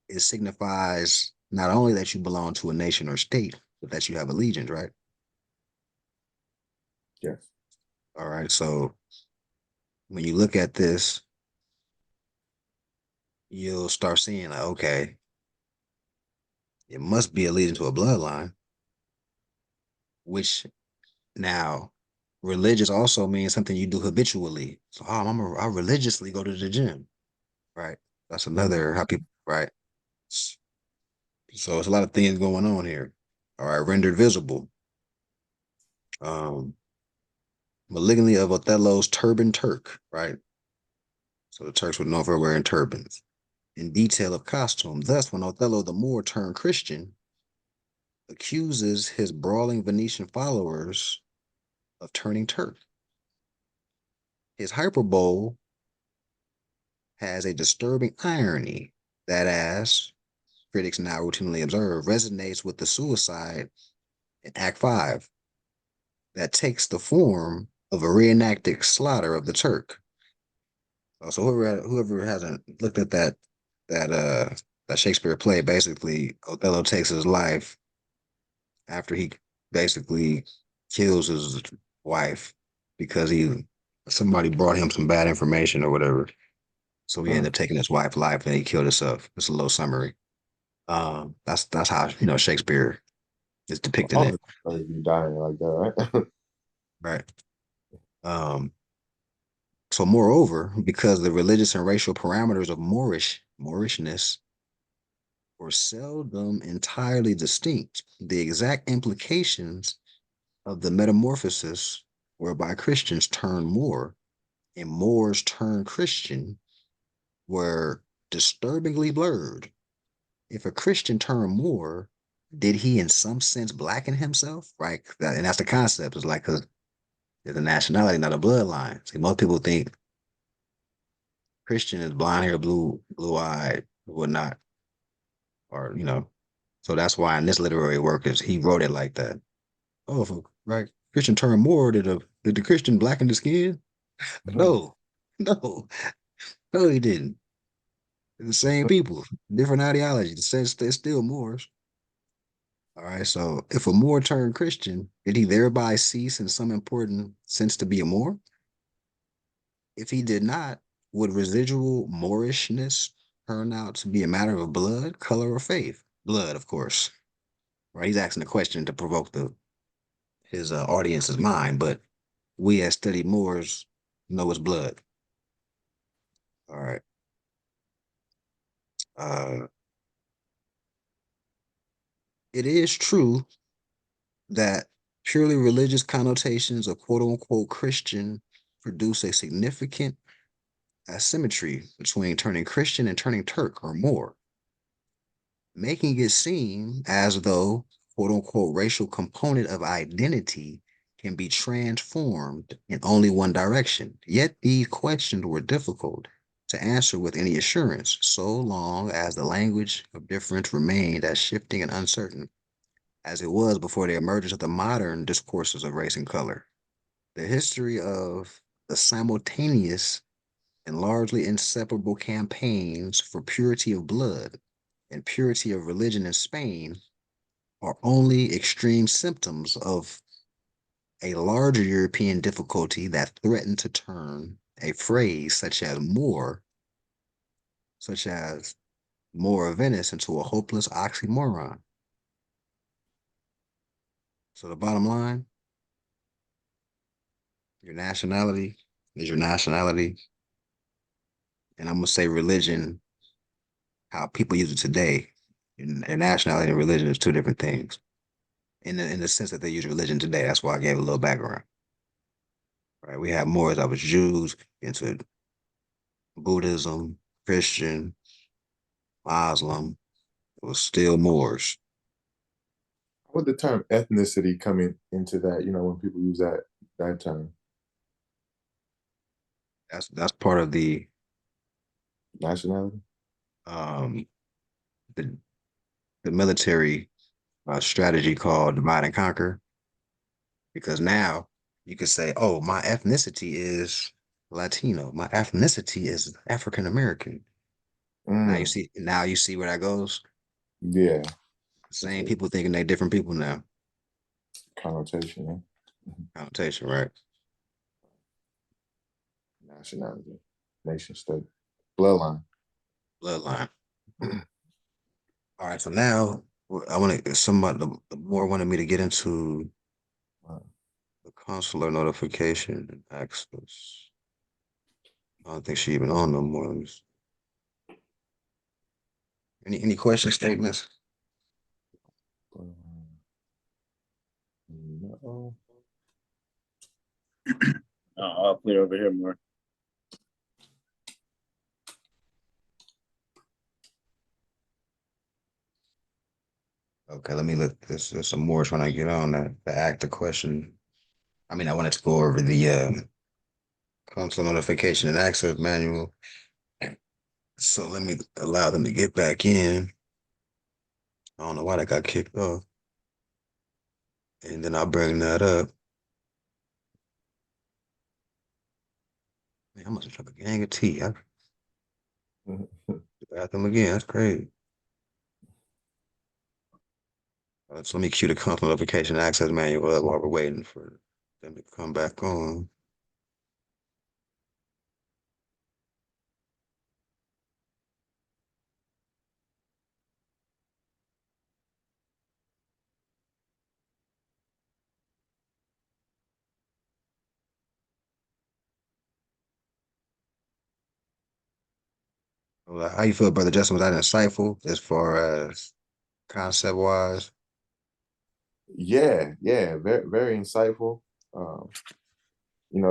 it signifies not only that you belong to a nation or state, but that you have allegiance, right? Yes. All right. So when you look at this, you'll start seeing like, okay, it must be allegiance to a bloodline, which now religious also means something you do habitually. So I religiously go to the gym, right? That's Mhm. another how people, right? So it's a lot of things going on here. All right, rendered visible. Um, malignity of Othello's turban Turk, right? So the Turks were known for wearing turbans. In detail of costume. Thus, when Othello the Moor turned Christian, accuses his brawling Venetian followers of turning Turk. His hyperbole has a disturbing irony that, as critics now routinely observe, resonates with the suicide in Act 5 that takes the form of a reenacted slaughter of the Turk. So whoever hasn't looked at that uh that Shakespeare play, basically Othello takes his life after he basically kills his wife because somebody brought him some bad information or whatever. So he ended Mm. up taking his wife's life and he killed himself. It's a little summary. That's how Shakespeare is depicting All it, of us be dying like that, right? right? Um, so moreover, because the religious and racial parameters of Moorishness were seldom entirely distinct, the exact implications of the metamorphosis whereby Christians turn Moor and Moors turn Christian were disturbingly blurred. If a Christian turned Moor, did he in some sense blacken himself? Right. And that's the concept. It's like, because it's a nationality, not a bloodline. See, most people think Christian is blonde hair, blue eyed, whatnot. or so that's why in this literary work is he wrote it like that. Oh, if a Christian turned Moor, did the Christian blacken the skin? No, no, no, he didn't. They're the same people, different ideology. The sense they're still Moors. All right, so if a Moor turned Christian, did he thereby cease in some important sense to be a Moor? If he did not, would residual Moorishness turn out to be a matter of blood, color, or faith? Blood, of course. Right? He's asking a question to provoke his audience's mind, but we as studied Moors know it's blood. All right. Uh, it is true that purely religious connotations of quote unquote Christian produce a significant asymmetry between turning Christian and turning Turk or Moor, making it seem as though quote unquote racial component of identity can be transformed in only one direction. Yet these questions were difficult to answer with any assurance, so long as the language of difference remained as shifting and uncertain as it was before the emergence of the modern discourses of race and color. The history of the simultaneous and largely inseparable campaigns for purity of blood and purity of religion in Spain are only extreme symptoms of a larger European difficulty that threatened to turn a phrase such as Moor of Venice, into a hopeless oxymoron. So the bottom line, your nationality is your nationality. And I'm gonna say religion, how people use it today, and nationality and religion is two different things. In the sense that they use religion today. That's why I gave a little background. Right. We have Moors that was Jews into Buddhism, Christian, Muslim. It was still Moors. How would the term ethnicity come into that? When people use that term, That's part of nationality. um the the military strategy called divide and conquer. Because now you could say, "Oh, my ethnicity is Latino. My ethnicity is African American." Mm, Now you see where that goes. yeah, it's Same a people thinking they different people now. connotation. Connotation, right? Nationality, nation state, bloodline. Bloodline. All right, so now I want to. Somebody the more wanted me to get into the consular notification and access. I don't think she even on no more. Any question statements? No. I'll put it over here more. Okay, let me look. There's some more trying to get on that the act of question. I mean, I wanted to go over the consular notification and access manual. So let me allow them to get back in. I don't know why that got kicked off. And then I'll bring that up. Man, I must have drunk a gang of tea. I got them again. That's crazy. So let me cue the consular notification and access manual up while we're waiting for them to come back on. Well, how you feel, Brother Justin? Was that insightful as far as concept wise? Yeah, very very insightful. Um,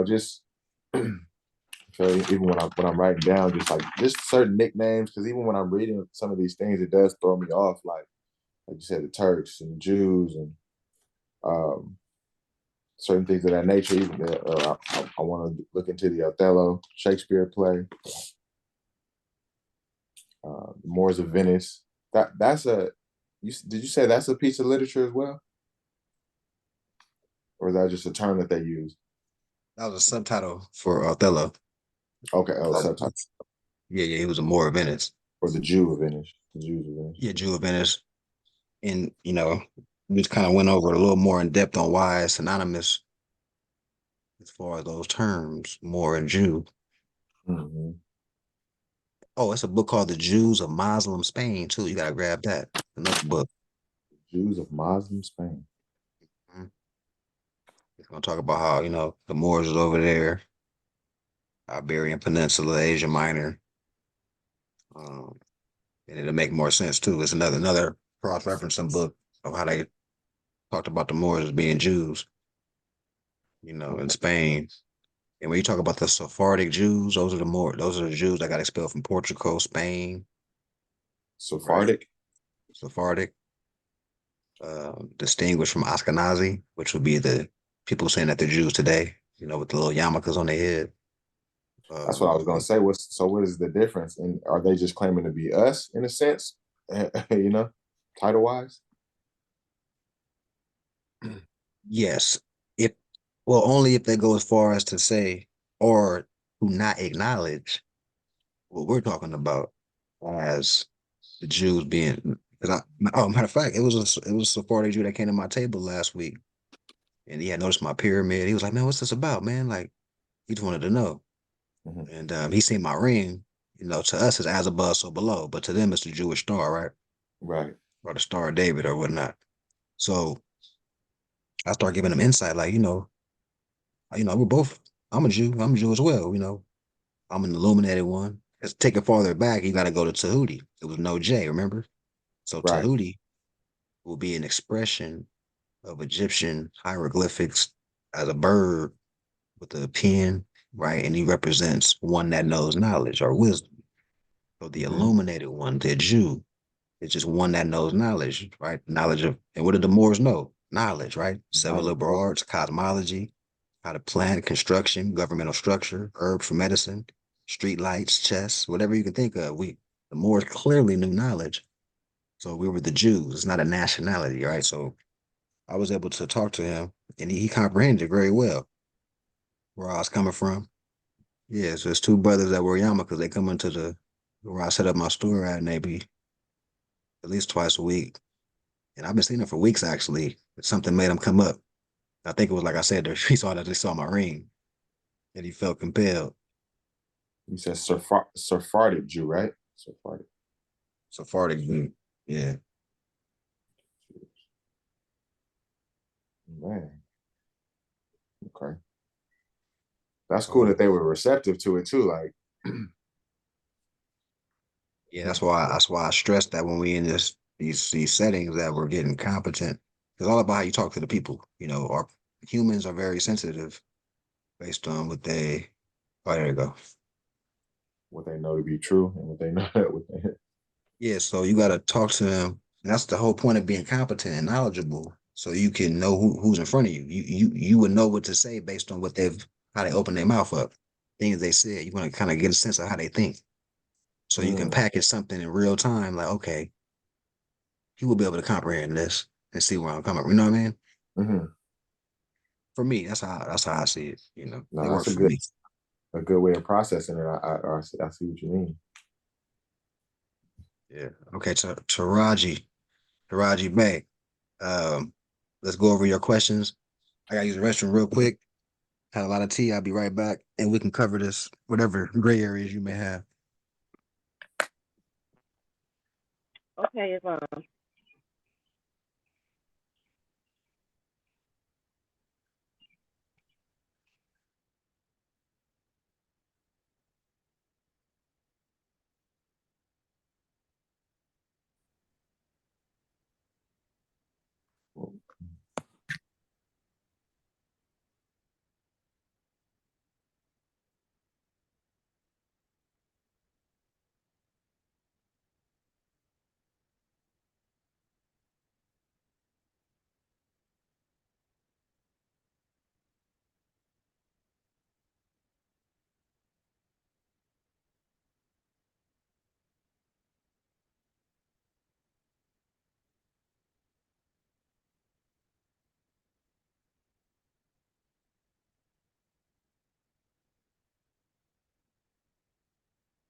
just so even when I'm writing down, just certain nicknames, because even when I'm reading some of these things, it does throw me off. Like you said, the Turks and the Jews and um, certain things of that nature. Even I want to look into the Othello Shakespeare play, the Moors of Venice. That's a did you say that's a piece of literature as well? Or is that just a term that they use? That was a subtitle for Othello. Okay, oh, Oh. subtitle. Yeah, yeah, he was a Moor of Venice. Or the Jew of Venice. The Jews of Venice. Yeah, Jew of Venice. And, we just kind of went over it a little more in depth on why it's synonymous as far as those terms, Moor and Jew. Mm-hmm. Oh, it's a book called The Jews of Muslim Spain, too. You got to grab that. Another book. Jews of Muslim Spain. Mhm. It's going to talk about how, the Moors is over there, Iberian Peninsula, Asia Minor. Um, and it'll make more sense, too. It's another cross-referencing book of how they talked about the Moors as being Jews, in Okay. Spain. And when you talk about the Sephardic Jews, those are the Jews that got expelled from Portugal, Spain, right? Sephardic. Sephardic, distinguished from Ashkenazi, which would be the people saying that they're Jews today, with the little yarmulkes on their head. That's what I was gonna But say. What is the difference? And are they just claiming to be us in a sense? you know, title wise? yes, if well, only if they go as far as to say or do not acknowledge what we're talking about as the Jews being. Because matter of fact, it was a Sephardic Jew that came to my table last week, and he had noticed my pyramid. He was like, "Man, what's this about, man?" Like he just wanted to know. Mm-hmm. And he seen my ring. To us it's as above, so below, but to them it's the Jewish star, right, Right. or the Star of David or whatnot. So I start giving them insight, like we're both. I'm a Jew. I'm a Jew as well. I'm an illuminated one. Let's take it farther back. You got to go to Tahuti. It was no J, remember? So Right. Tahuti will be an expression of Egyptian hieroglyphics as a bird with a pen, right? And he represents one that knows knowledge or wisdom. So the Mm-hmm. illuminated one, the Jew, is just one that knows knowledge, right? Knowledge of, and what did the Moors know? Knowledge, right? Seven Knowledge. liberal arts, cosmology, how to plant, construction, governmental structure, herbs for medicine, street lights, chess, whatever you can think of. The Moors clearly knew knowledge. So we were the Jews. It's not a nationality, right? So I was able to talk to him, and he comprehended very well where I was coming from. Yeah, so it's two brothers that were yarmulkes. They come into where I set up my store at, maybe at least twice a week. And I've been seeing them for weeks actually. Something made them come up. I think it was like I said, he saw that they saw my ring and he felt compelled. You said Sephardic Jew, right? Sephardic. Sephardic Jew. Yeah. Man. Okay. That's cool So that they were receptive to it too. Like, yeah, hmm, that's why I stressed that when we in these settings that we're getting competent. It's all about how you talk to the people. Our humans are very sensitive based on what they. Oh, there you go. what they know to be true and what they know what they, Yeah, so you got to talk to them. And that's the whole point of being competent and knowledgeable, so you can know who's in front of you. You would know what to say based on how they open their mouth up, things they said. You want to kind of get a sense of how they think, so you can mm, package something in real time. Like, okay, he will be able to comprehend this and see where I'm coming from. You know what I mean? mm-hmm. For me, that's how I see it. No, It that's works for me. a good way of processing it. I see what you mean. Yeah. Okay. Taraji Bay. Um, let's go over your questions. I gotta use the restroom real quick. Had a lot of tea. I'll be right back, and we can cover this whatever gray areas you may have. Okay, Yvonne.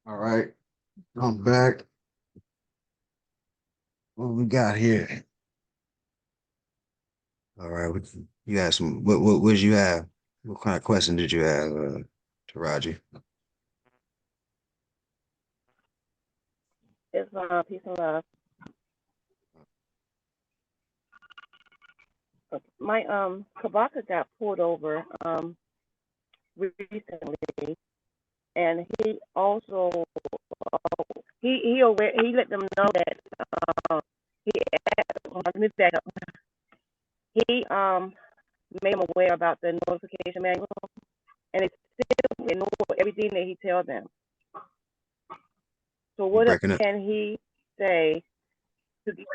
All right, I'm back. What we got here? All right, you had some. What did you have? What kind of question did you have, to Raji? It's peace and love. My Kabaka got pulled over recently, and he also he let them know that he let me back up. He made them aware about the notification manual, and they still ignore everything that he tells them. So You what else breaking up? can he say to get?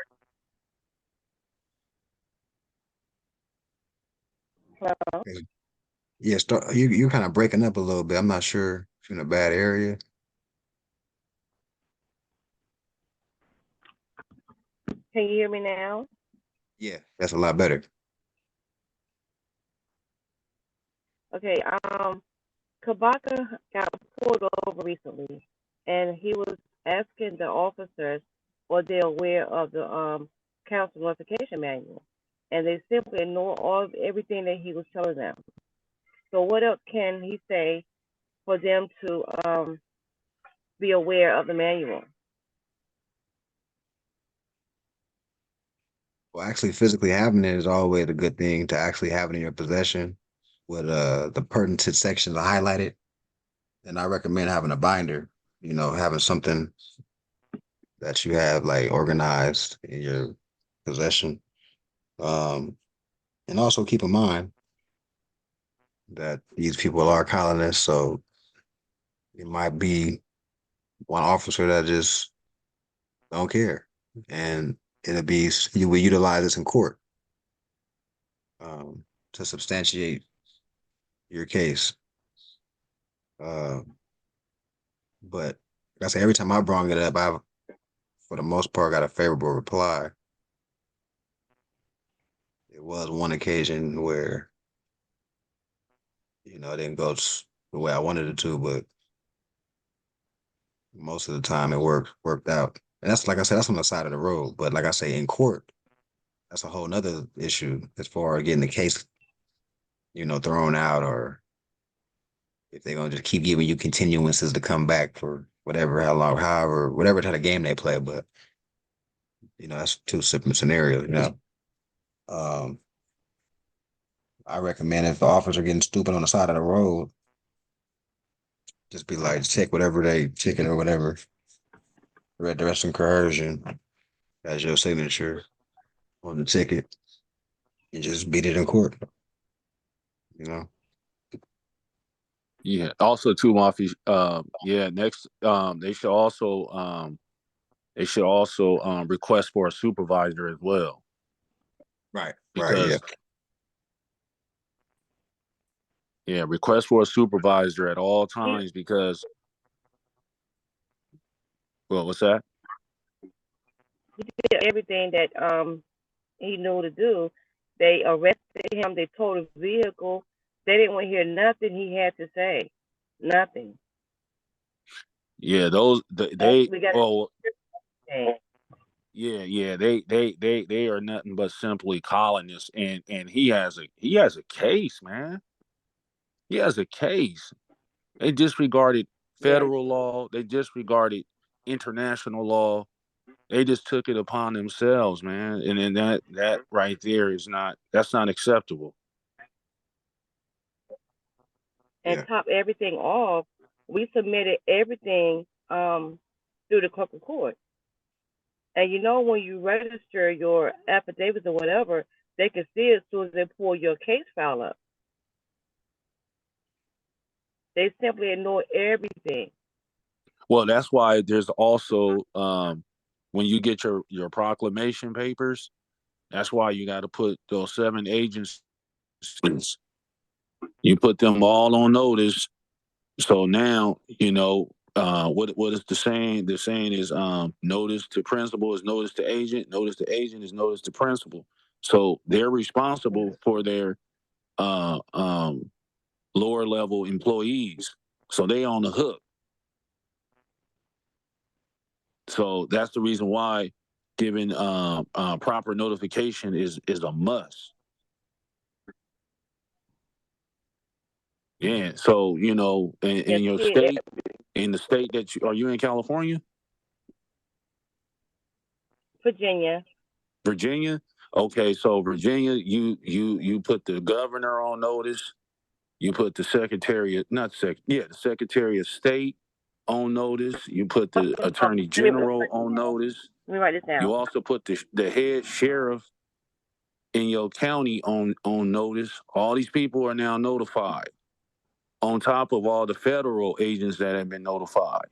Hello? Yeah, you kind of breaking up a little bit. I'm not sure if you're in a bad area. Can you hear me now? Yeah, that's a lot better. Okay. Kabaka got pulled over recently, and he was asking the officers were they aware of the council notification manual, and they simply ignore everything that he was telling them. So what else can he say for them to be aware of the manual? Well, actually, physically having it is always a good thing to actually have it in your possession with the pertinent sections highlighted. And I recommend having a binder, having something that you have like organized in your possession. Um, and also keep in mind that these people are colonists, so it might be one officer that just don't care, and you will utilize this in court to substantiate your case. Uh, but like I say, every time I brought it up, I've for the most part got a favorable reply. It was one occasion where it didn't go the way I wanted it to, but most of the time it worked out. And that's like I said, that's on the side of the road. But like I say, in court, that's a whole nother issue as far as getting the case, thrown out, or if they're gonna just keep giving you continuances to come back for whatever, how long, however, whatever type of game they play. But that's two separate scenarios. Um, I recommend if the officers are getting stupid on the side of the road, just be like, check whatever they ticket or whatever, red dress and coercion as your signature on the ticket, and just beat it in court. You know. Yeah. Also, too, Mafia. Yeah. Next, they should also request for a supervisor as well, Right. Right. Yeah. because request for a supervisor at all He times because, well, what's that? did everything that he knew to do. They arrested him. They towed his vehicle. They didn't want to hear nothing he had to say. Nothing. Yeah, those That's they we got. oh yeah, they are nothing but simply colonists, and he has a case, man. He has a case. They disregarded Yes. federal law. They disregarded international law. They just took it upon themselves, man. And then that right there that's not acceptable. And Yeah. top everything off, we submitted everything through the corporate court. And when you register your affidavits or whatever, they can see it as soon as they pull your case file up. They simply ignore everything. Well, that's why there's also when you get your proclamation papers, that's why you got to put those 7 agencies. You put them all on notice. So now what is the saying? The saying is notice to principal is notice to agent. Notice to agent is notice to principal. So they're responsible for their uh, um, lower level employees. So they on the hook. So that's the reason why giving proper notification is a must. Yeah. So in your state, in the state that are you in California? Virginia. Virginia. Okay, so Virginia, you put the governor on notice. You put the the Secretary of State on notice. You put the Attorney General on notice. Let me write this down. You also put the head sheriff in your county on notice. All these people are now notified, on top of all the federal agents that have been notified.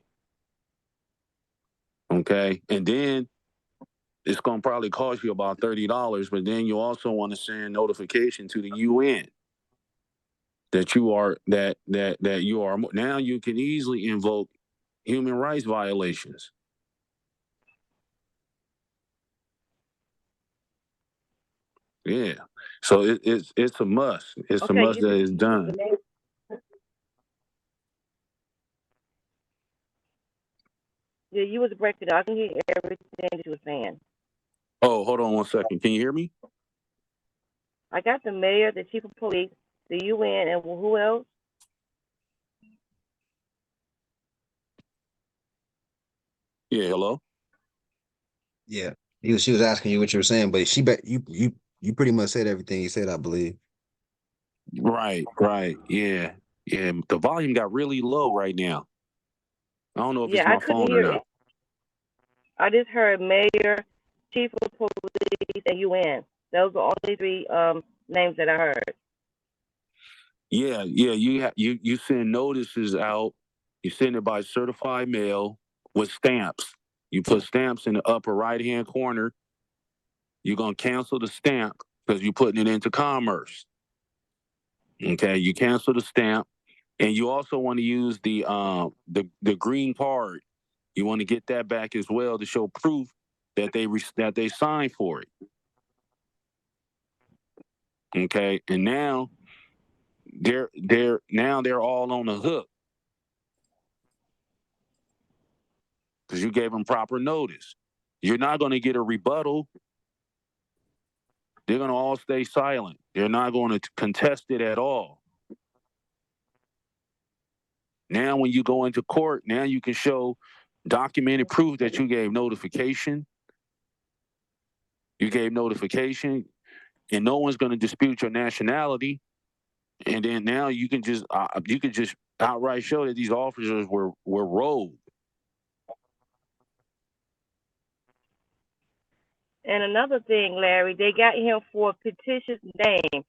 Okay, and then it's going to probably cost you about $30, but then you also want to send notification to the UN that you are now you can easily invoke human rights violations. Yeah, so it's a must. It's a must that is done. Yeah, you was breaking up. I can hear everything that you were saying. Oh, hold on one second. Can you hear me? I got the mayor, the chief of police, the UN, and who else? Yeah, hello. Yeah. She was asking you what you were saying, but you pretty much said everything you said, I believe. Right, yeah. The volume got really low right now. I don't know if it's I my couldn't phone or hear not. it. I just heard mayor, chief of police, and UN. Those are only three names that I heard. Yeah. You send notices out. You send it by certified mail with stamps. You put stamps in the upper right hand corner. You're gonna cancel the stamp because you're putting it into commerce. Okay, you cancel the stamp, and you also want to use the green card. You want to get that back as well to show proof that they signed for it. Okay, and now they're all on the hook because you gave them proper notice. You're not going to get a rebuttal. They're going to all stay silent. They're not going to contest it at all. Now, when you go into court, now you can show documented proof that you gave notification. You gave notification, and no one's going to dispute your nationality. And then now you can just outright show that these officers were rogue. And another thing, Larry, they got him for a fictitious name.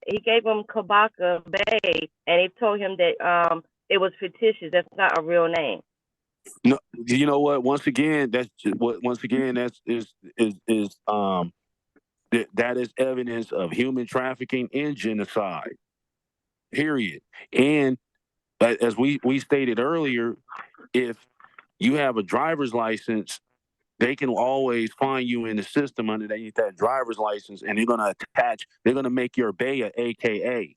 He gave him Kabaka Bay, and they told him that it was fictitious. That's not a real name. No, you know what? Once again, that is evidence of human trafficking and genocide. Period. And as we stated earlier, if you have a driver's license, they can always find you in the system underneath that driver's license, and they're gonna make your bay a AKA.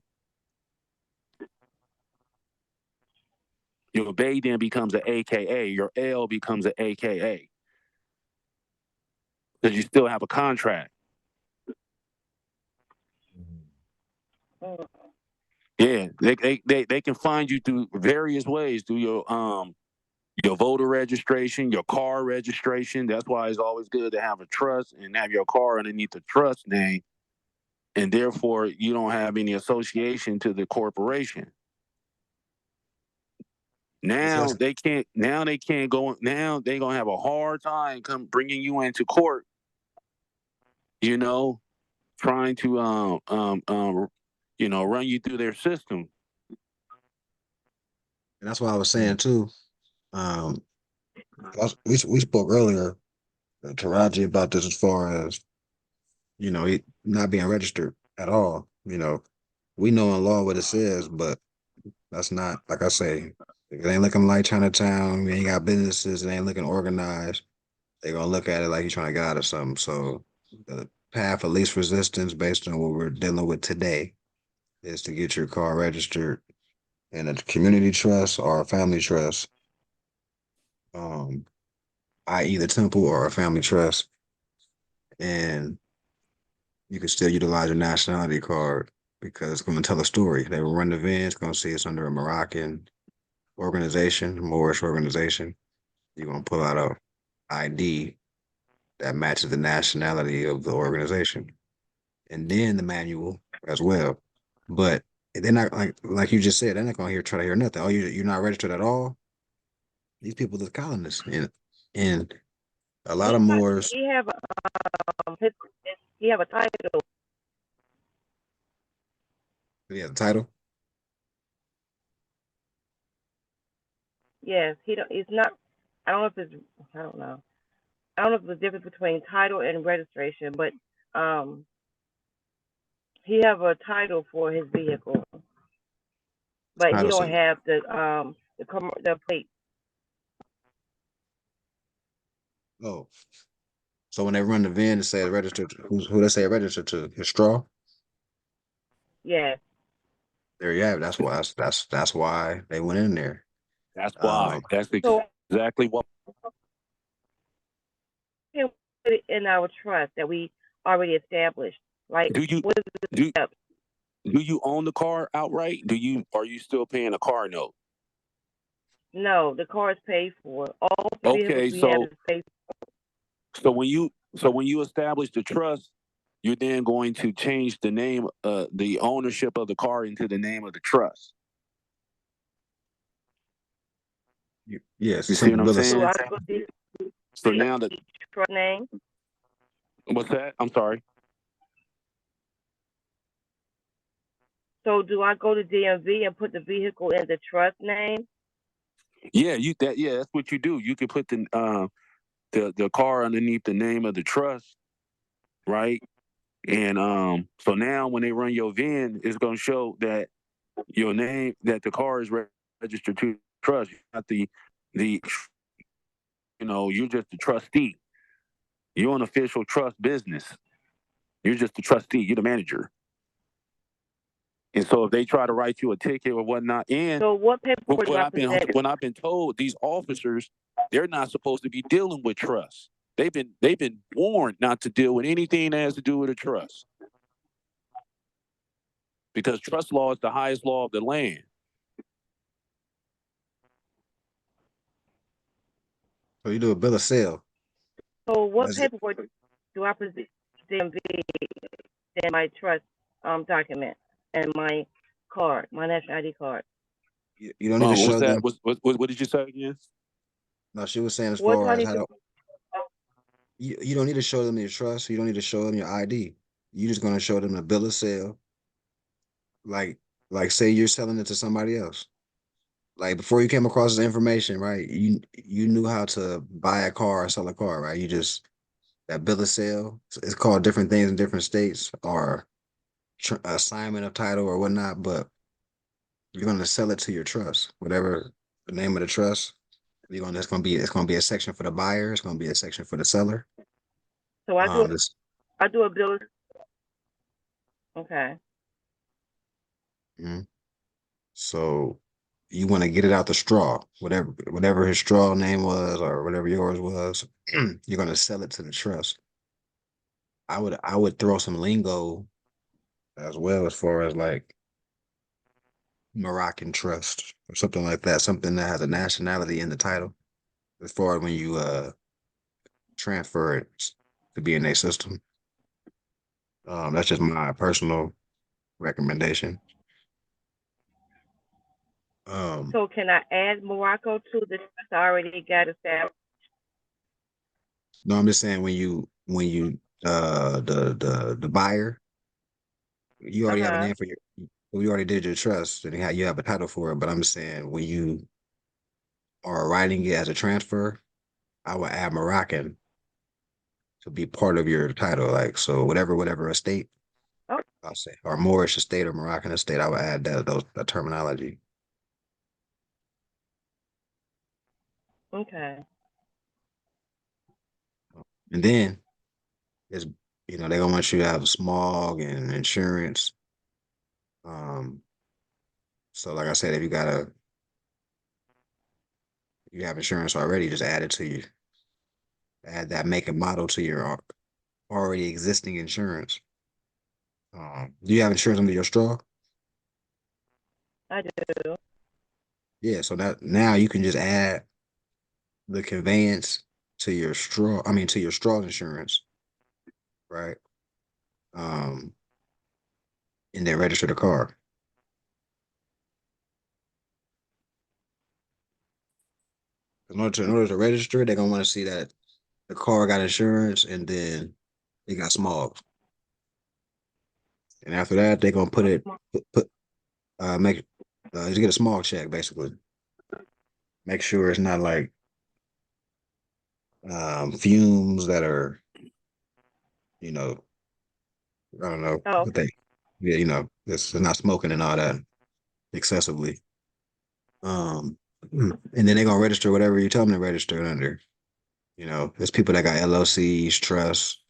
Your bay then becomes an AKA. Your L becomes an AKA because you still have a contract. Yeah, they can find you through various ways, through your voter registration, your car registration. That's why it's always good to have a trust and have your car underneath the trust name, and therefore you don't have any association to the corporation. Now they can't. Now they can't go. Now they're gonna have a hard time come bringing you into court. Trying to run you through their system. And that's why I was saying too. We spoke earlier to Raji about this as far as he not being registered at all. We know in law what it says, but that's not, like I say, it ain't looking like Chinatown. We ain't got businesses. It ain't looking organized. They're gonna look at it like you're trying to get out of something. So the path of least resistance, based on what we're dealing with today, is to get your car registered in a community trust or a family trust. i.e. the temple or a family trust, and you can still utilize your nationality card because it's going to tell a story. They will run the VIN, it's going to see it's under a Moroccan organization, Moorish organization. You're going to pull out a ID that matches the nationality of the organization, and then the manual as well. But they're not like you just said. They're not going to try to hear nothing. Oh, you're not registered at all. These people are colonists, and a lot of Moors. He have his, he have a title. Yeah, the title. Yes, he don't. It's not. I don't know if it's. I don't know. I don't know if the difference between title and registration, but um, he have a title for his vehicle, but he Title don't say. have the plate. Oh, so when they run the VIN and say registered, who they say registered to? His straw. Yes. There you have it. That's why they went in there. That's why. Um, That's So exactly what. we can put it in our trust that we already established. Like Do you what is the do steps? do you own the car outright? Are you still paying a car note? No, the car is paid for. All vehicles Okay, we have so is paid when you establish the trust, you're then going to change the name, the ownership of the car into the name of the trust. yes, You it's see what simple I'm bill of for. saying? So I sale. go to So now that the trust name. what's that? I'm sorry. So do I go to DMV and put the vehicle in the trust name? Yeah, that's what you do. You can put the car underneath the name of the trust, right? And so now when they run your VIN, it's gonna show that your name that the car is registered to trust. Not the you're just a trustee. You're an official trust business. You're just a trustee. You're the manager. And so if they try to write you a ticket or whatnot, and So what paperwork do what I I've present? been told, these officers, they're not supposed to be dealing with trust. They've been warned not to deal with anything that has to do with a trust. Because trust law is the highest law of the land. So you do a bill of sale. So what That's it. paperwork do I present to DMV in my trust document and my card, my national ID card? You don't need to What's show that? them. What did you say again? No, she was saying as What do far I as need how to? to, you don't need to show them your trust. You don't need to show them your ID. You're just gonna show them a bill of sale. Like say you're selling it to somebody else. Like before you came across this information, right? You knew how to buy a car or sell a car, right? You just that bill of sale. It's called different things in different states, or assignment of title or whatnot. But you're gonna sell it to your trust, whatever the name of the trust. It's gonna be a section for the buyer. It's gonna be a section for the seller. So This I do a bill. Okay. mhm. So you want to get it out the straw, whatever his straw name was or whatever yours was. You're gonna sell it to the trust. I would throw some lingo as well as far as like Moroccan trust or something like that, something that has a nationality in the title. As far as when you transfer it to be in a system. That's just my personal recommendation. Um, So can I add Morocco to the trust I already got established? no, I'm just saying when you the buyer, you Uh already have a huh. name for your you already did your trust and you have a title for it. But I'm just saying when you are writing it as a transfer, I would add Moroccan to be part of your title. Like so whatever estate Oh, I'll say, or Moorish estate or Moroccan estate, I would add that terminology. okay. And then it's they're gonna want you to have smog and insurance. Um, so like I said, if you have insurance already, just add it to you. add that make and model to your already existing insurance. Do you have insurance under your straw? I do. Yeah, so that now you can just add the conveyance to your straw. I mean, to your straw insurance, right? Um, and then register the car. In order to register, they're gonna want to see that the car got insurance and then it got smog. And after that, they're gonna make just get a smog check basically. Make sure it's not like fumes that are, you know, I don't know Oh, what they, yeah, it's not smoking and all that excessively. Um, and then they're gonna register whatever you tell them to register it under. There's people that got LLCs, trusts.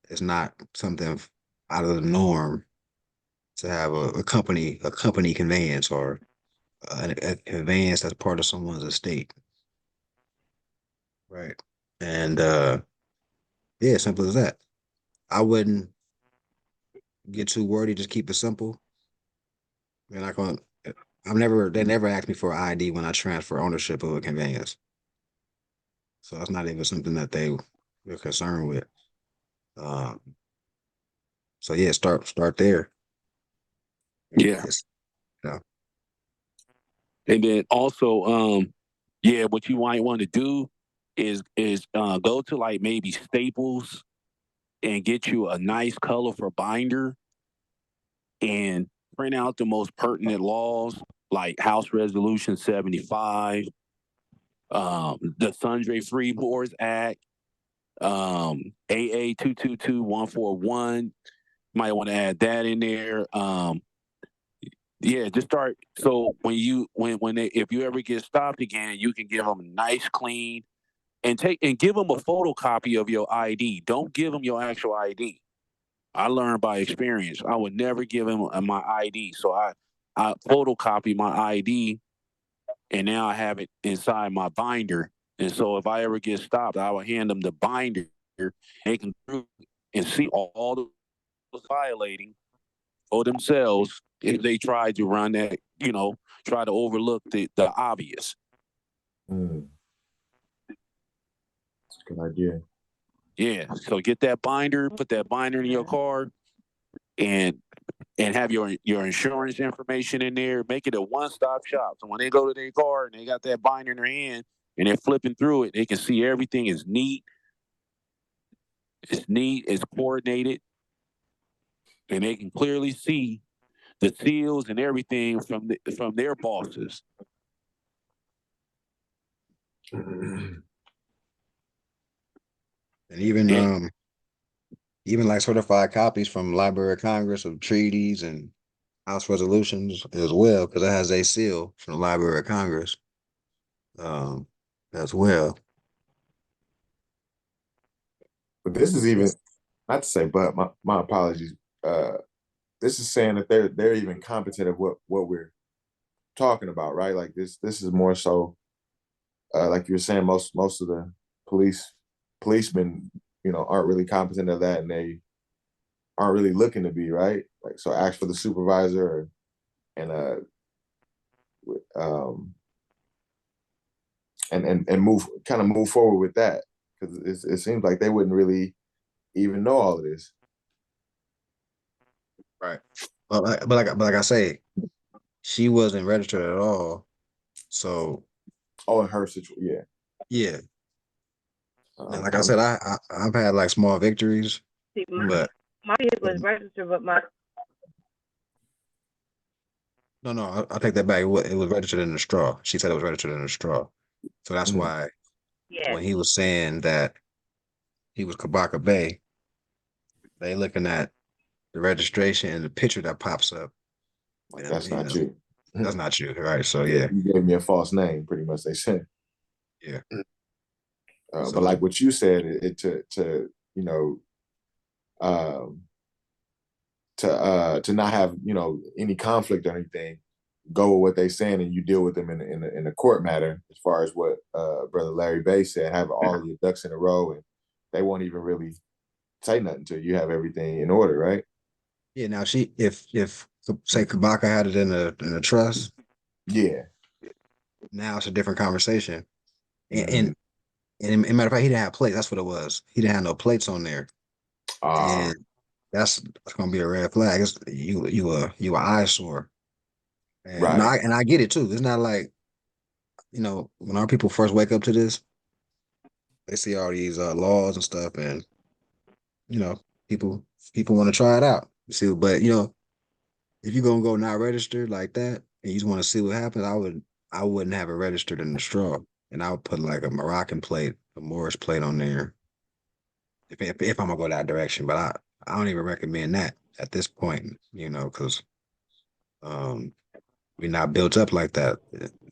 It's not something out of the norm to have a company conveyance or a conveyance that's part of someone's estate, right? And yeah, simple as that. I wouldn't get too wordy. Just keep it simple. They're not going. They never asked me for an ID when I transfer ownership of a conveyance, so that's not even something that they're concerned with. Um, so yeah, start there. Yeah. Yes. Yeah. And then also, yeah, what you might want to do is go to like maybe Staples and get you a nice colorful binder and print out the most pertinent laws like House Resolution 75, the Sundry Free Boards Act, AA 222141. Might want to add that in there. Yeah, just start. So if you ever get stopped again, you can give them a nice clean and give them a photocopy of your ID. Don't give them your actual ID. I learned by experience. I would never give him my ID. So I photocopy my ID and now I have it inside my binder. And so if I ever get stopped, I would hand them the binder. They can prove and see all the violating for themselves if they try to run that, try to overlook the obvious. That's a good idea. Yeah. So get that binder, put that binder in your car, and have your insurance information in there. Make it a one-stop shop. So when they go to their car and they got that binder in their hand and they're flipping through it, they can see everything is neat. It's neat. It's coordinated, and they can clearly see the seals and everything from their bosses. And even like certified copies from Library of Congress of treaties and House resolutions as well, because it has a seal from the Library of Congress as well. But this is even not to say, but my apologies. This is saying that they're even competent of what we're talking about, right? Like this is more so like you were saying, most of the policemen, aren't really competent of that, and they aren't really looking to be, right? Like, so ask for the supervisor and um and move forward with that, because it seems like they wouldn't really even know all of this. Right. But like I say, she wasn't registered at all. So In her situation, yeah. yeah. And like I said, I've had like small victories, see, but my vehicle is registered, but no, I take that back. It was registered in the straw. She said it was registered in the straw. So that's Mhm. why yeah, when he was saying that he was Kabaka Bay, they looking at the registration and the picture that pops up. Like, And that's not you. that's not you, right? So Yeah, yeah, you gave me a false name, pretty much. They said. yeah. But like what you said, it to to not have any conflict or anything, go with what they saying and you deal with them in a court matter, as far as what brother Larry Bay said, have all of your ducks in a row, and they won't even really say nothing until you have everything in order, right? Yeah, now if say Kabaka had it in a trust, Yeah. now it's a different conversation. And Mhm. and matter of fact, he didn't have plates. That's what it was. He didn't have no plates on there, and that's gonna be a red flag. It's, you a eyesore. And Right. I get it too. It's not like, when our people first wake up to this, they see all these laws and stuff, and you know people people want to try it out. See, but if you're gonna go not registered like that and you just want to see what happens, I wouldn't have it registered in the straw, and I would put like a Moroccan plate, a Moorish plate on there if I'm gonna go that direction. But I don't even recommend that at this point, because um we're not built up like that.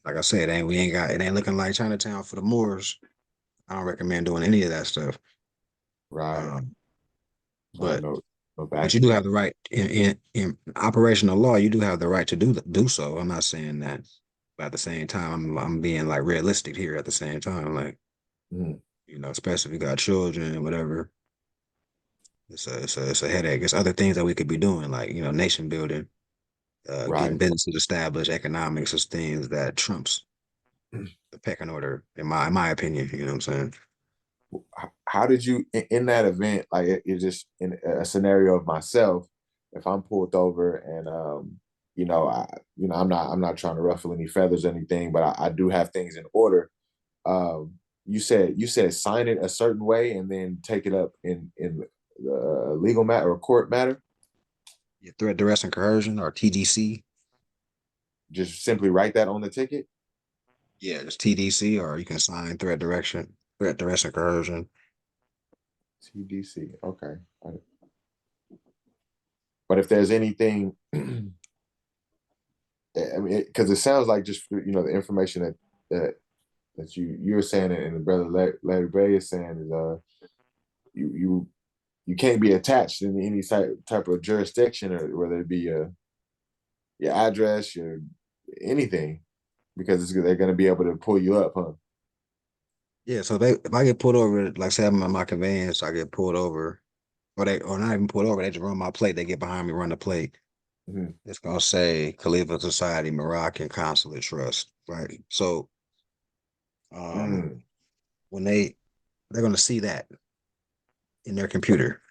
Like I said, it ain't looking like Chinatown for the Moors. I don't recommend doing any of that stuff. Right. Um, Right. but No, no but you do backing. have the right in operational law. You do have the right to do so. I'm not saying that, but at the same time, I'm being like realistic here. At the same time, like Mhm. especially if you got children, whatever. It's a headache. It's other things that we could be doing, like nation building, getting Right. businesses established, economics is things that trumps the pecking order, in my opinion. You know what I'm saying? How did you in that event, like it just in a scenario of myself, if I'm pulled over and I I'm not trying to ruffle any feathers or anything, but I do have things in order. You said sign it a certain way and then take it up in legal matter or court matter. Yeah, threat, duress, and coercion, or TDC. Just simply write that on the ticket. Yeah, just TDC, or you can sign threat, duress, and coercion. TDC. Okay. But if there's anything, I mean, because it sounds like just the information that you're saying and the brother Larry Bay is saying is you you can't be attached in any type of jurisdiction, or whether it be your address, your anything, because they're going to be able to pull you up, huh? Yeah, so if I get pulled over, like say I'm in my conveyance, I get pulled over, or not even pulled over, they just run my plate. They get behind me, run the plate. Mhm. It's gonna say Khalifa Society Moroccan Consulate Trust, right? So um Mm. when they're gonna see that in their computer.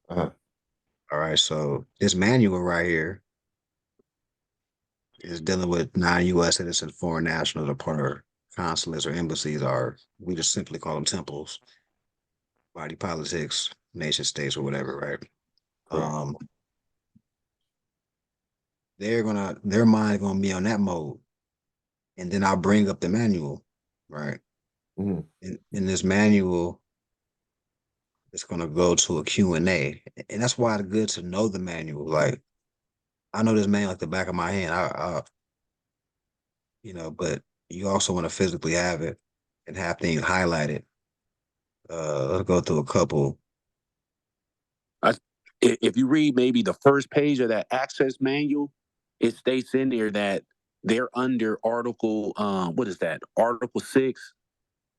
Uh-huh. All right, so this manual right here is dealing with non-US citizens, foreign nationals, or part consulates or embassies, or we just simply call them temples, body politics, nation states, or whatever, right? Correct. Um, their mind gonna be on that mode, and then I'll bring up the manual, right? Mhm. In this manual, it's gonna go to a Q&A, and that's why it's good to know the manual. Like I know this manual like the back of my hand. But you also want to physically have it and have things highlighted. Let's go through a couple. I, if you read maybe the first page of that access manual, it states in there that they're under Article, what is that? Article 6,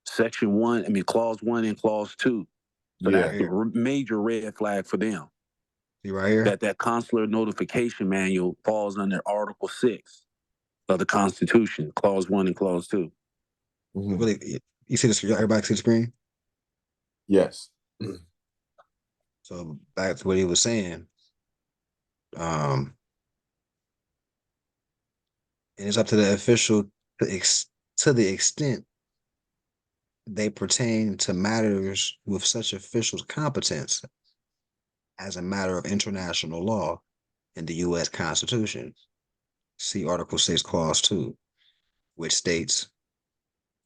Section 1, I mean, Clause 1 and Clause 2. So Right that's Yeah. the here. major red flag for them. See right here. That consular notification manual falls under Article 6 of the Constitution, Clause 1 and Clause 2. So Mhm. really, you see this? Everybody see the screen? Yes. So back to what he was saying. Um, and it's up to the official to the extent they pertain to matters with such officials' competence as a matter of international law in the U.S. Constitution. See Article 6, Clause 2, which states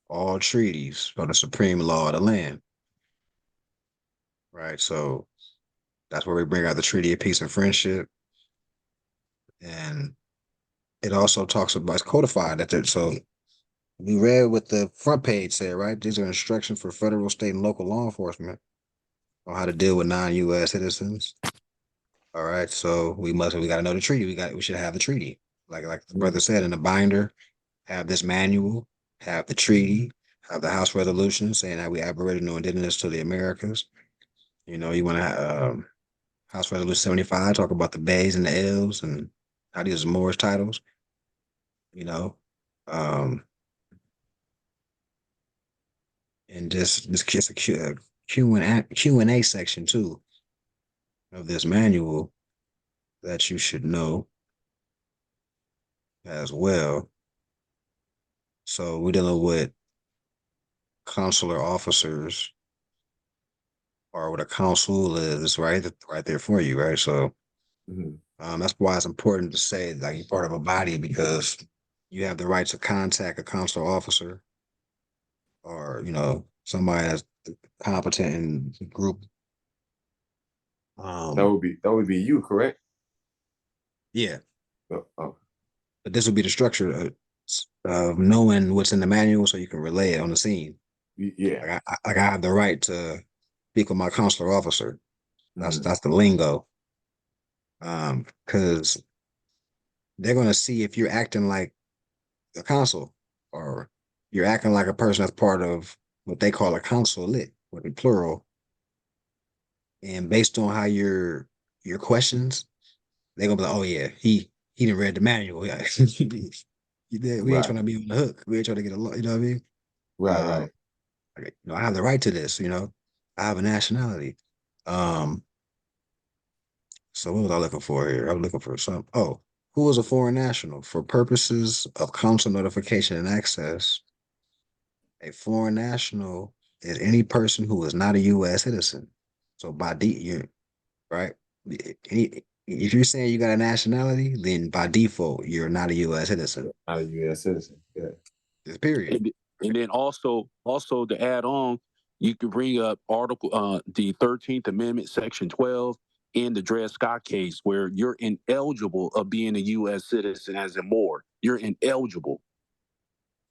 all treaties are the supreme law of the land. Right. So that's where we bring out the Treaty of Peace and Friendship. And it also talks about it's codified that so we read what the front page said, right? These are instructions for federal, state, and local law enforcement on how to deal with non-US citizens. All right. So we got to know the treaty. We should have the treaty. Like the brother said, in the binder, have this manual, have the treaty, have the House resolution saying that we Aboriginal indigenous to the Americas. You know, you want to have House Resolution 75, talk about the bays and the L's and how these are Moorish titles, you know. And just a Q&A section too of this manual that you should know as well. So we're dealing with consular officers or what a consul is, right? Right there for you, right? So that's why it's important to say like you're part of a body because you have the right to contact a consular officer or somebody that's competent in the group. That would be you, correct? Yeah, Oh, but this would be the structure of knowing what's in the manual so you can relay it on the scene. yeah. Like I have the right to speak with my consular officer. Mhm. That's the lingo. Because they're gonna see if you're acting like a consul or you're acting like a person that's part of what they call a consulate, with the plural. And based on how your questions, they're gonna be like, oh yeah, he didn't read the manual. Yeah. We ain't Right, trying to be on the hook. We ain't trying to get a lot, you know what I mean? right, right. I have the right to this, I have a nationality. Um, so what was I looking for here? I'm looking for some. Oh, who is a foreign national? For purposes of council notification and access, a foreign national is any person who is not a U.S. citizen. So you're right. If you're saying you got a nationality, then by default you're not a U.S. citizen. Not a U.S. citizen. Yeah. Just period. And then also to add on, you can bring up the 13th Amendment, Section 12, in the Dred Scott case, where you're ineligible of being a U.S. citizen as a Moor. You're ineligible,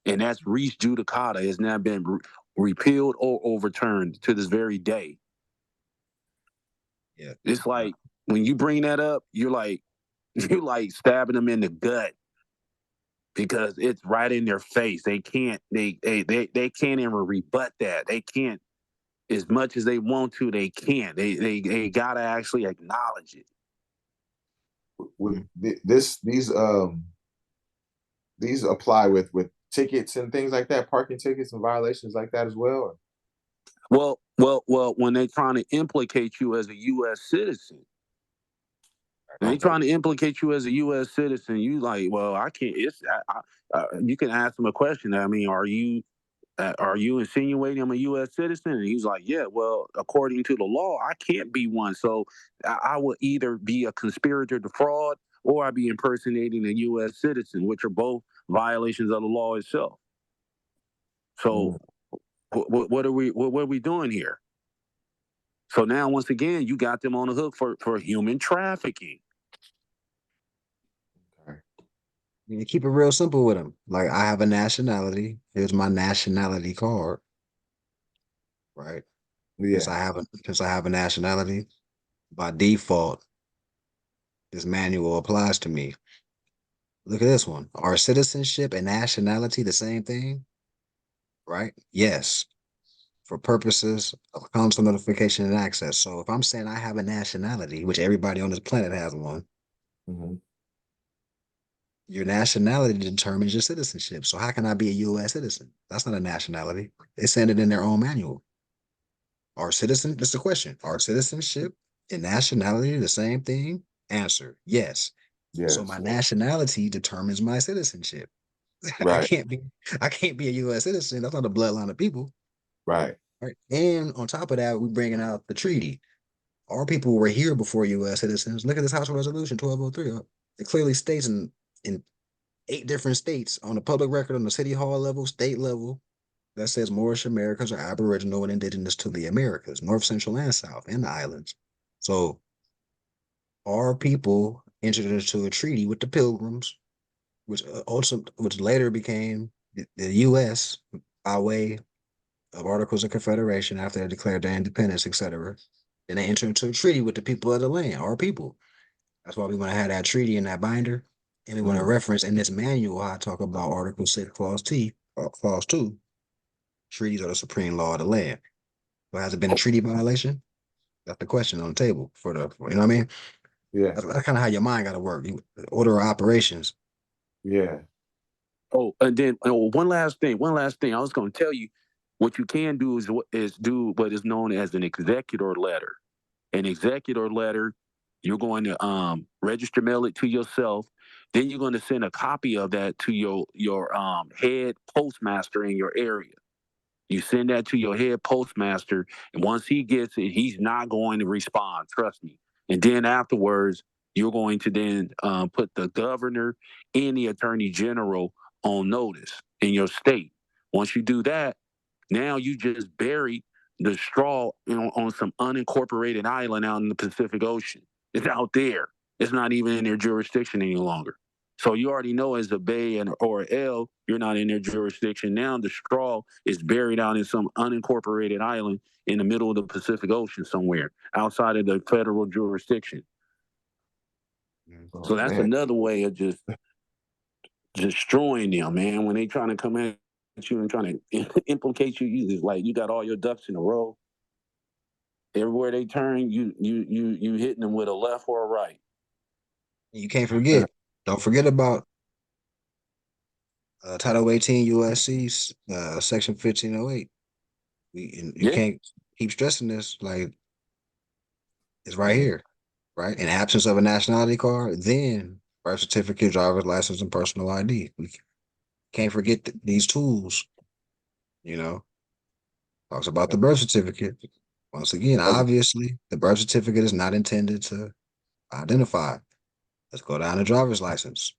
and that's res judicata has now been repealed or overturned to this very day. Yeah. It's like when you bring that up, you're like stabbing them in the gut because it's right in their face. They can't they can't even rebut that. They can't, as much as they want to, they can't. They gotta actually acknowledge it. With these apply with tickets and things like that, parking tickets and violations like that as well. Well, when they're trying to implicate you as a U.S. citizen, they trying to implicate you as a U.S. citizen. You like, well, I can't. You can ask them a question. I mean, are you insinuating I'm a U.S. citizen? And he's like, yeah. Well, according to the law, I can't be one. So I will either be a conspirator to fraud or I be impersonating a U.S. citizen, which are both violations of the law itself. So what are we doing here? So now, once again, you got them on the hook for human trafficking. You keep it real simple with them. Like I have a nationality. Here's my nationality card. Right. Yeah. Since I have a nationality, by default, this manual applies to me. Look at this one. Are citizenship and nationality the same thing? Right? Yes. For purposes of council notification and access. So if I'm saying I have a nationality, which everybody on this planet has one, your nationality determines your citizenship. So how can I be a U.S. citizen? That's not a nationality. They send it in their own manual. That's the question. Are citizenship and nationality the same thing? Answer, yes. So my Yes. nationality determines my citizenship. I Right. can't be I can't be a U.S. citizen. That's not a bloodline of people. Right. Right. And on top of that, we're bringing out the treaty. Our people were here before U.S. citizens. Look at this House Resolution 1203. It clearly states in 8 different states on the public record, on the city hall level, state level, that says Moorish Americans are Aboriginal and indigenous to the Americas, North, Central, and South, and the islands. So our people entered into a treaty with the Pilgrims, which later became the U.S. by way of Articles of Confederation after they declared their independence, etc. Then they entered into a treaty with the people of the land, our people. That's why we want to have that treaty in that binder. And we want to reference in this manual, I talk about Article 6, Clause 2, treaties are the supreme law of the land. But has it been a treaty violation? That's the question on the table for the, you know what I mean? Yeah. That's kind of how your mind got to work. Order of operations. Yeah. Oh, and then one last thing. I was going to tell you what you can do is do what is known as an executor letter. An executor letter, you're going to register mail it to yourself. Then you're going to send a copy of that to your head postmaster in your area. You send that to your head postmaster, and once he gets it, he's not going to respond. Trust me. And then afterwards, you're going to then put the governor and the attorney general on notice in your state. Once you do that, now you just buried the straw on some unincorporated island out in the Pacific Ocean. It's out there. It's not even in their jurisdiction any longer. So you already know as a bay or an L, you're not in their jurisdiction. Now the straw is buried out in some unincorporated island in the middle of the Pacific Ocean somewhere outside of the federal jurisdiction. Oh, So that's man. another way of just destroying them, man. When they trying to come at you and trying to implicate you, it's like you got all your ducks in a row. Everywhere they turn, you hitting them with a left or a right. You can't forget. Don't forget about Title 18 USC, Section 1508. You can't keep stressing this. Like, it's right here, right? In absence of a nationality card, then birth certificate, driver's license, and personal ID. We can't forget these tools, you know. Talks about the birth certificate. Once again, obviously, the birth certificate is not intended to identify. Let's go down to driver's license.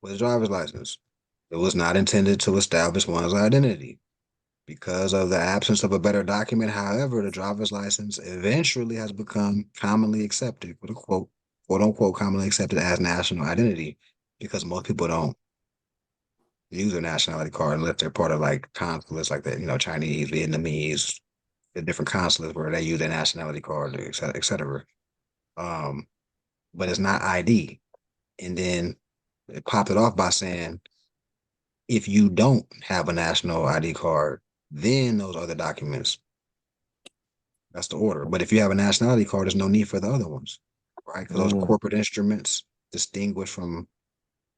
With a driver's license, it was not intended to establish one's identity. Because of the absence of a better document, however, the driver's license eventually has become commonly accepted, quote unquote, commonly accepted as national identity, because most people don't use a nationality card unless they're part of like consulates like that, Chinese, Vietnamese, the different consulates where they use their nationality card, et cetera, et cetera. But it's not ID. And then it popped it off by saying, if you don't have a national ID card, then those other documents. That's the order. But if you have a nationality card, there's no need for the other ones, right? Because those corporate instruments distinguish from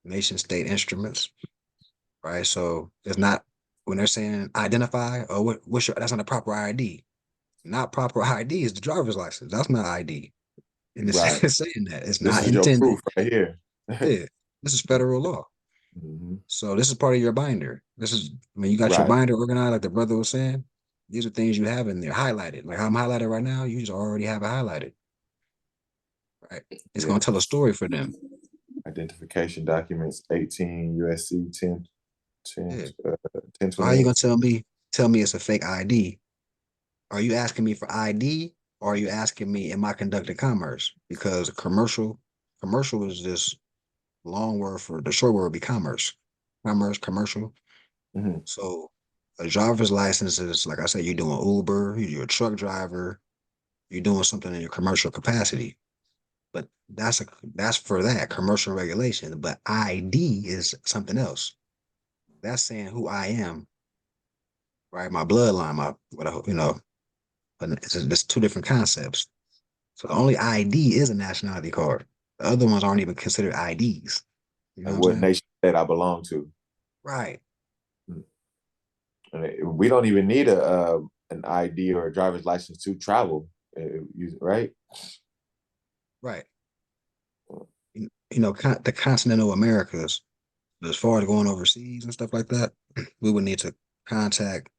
nation state instruments, right? So it's not when they're saying identify or what's your, that's not a proper ID. Not proper ID is the driver's license. That's not ID. And it's, Right. it's saying that it's This not is your intended. proof right here. Yeah, this is federal law. So this is part of your binder. This is when you got your Right. binder organized, like the brother was saying. These are things you have in there highlighted. Like how I'm highlighted right now, you just already have it highlighted. Right. It's Yeah. gonna tell a story for them. Identification documents 18 USC 10 Yeah. 10 So how you gonna tell me it's a fake ID? Are you asking me for ID or are you asking me am I conducting commerce? Because commercial is this long word for the short word would be commerce. Commerce, commercial. So a driver's license is like I said, you're doing Uber, you're a truck driver, you're doing something in your commercial capacity. But that's for that commercial regulation. But ID is something else. That's saying who I am, right? My bloodline, but it's two different concepts. So the only ID is a nationality card. The other ones aren't even considered IDs. You know And what I'm what saying? nation that I belong to. Right. We don't even need an ID or a driver's license to travel, right? Right. The continental Americas, as far as going overseas and stuff like that, we would need to contact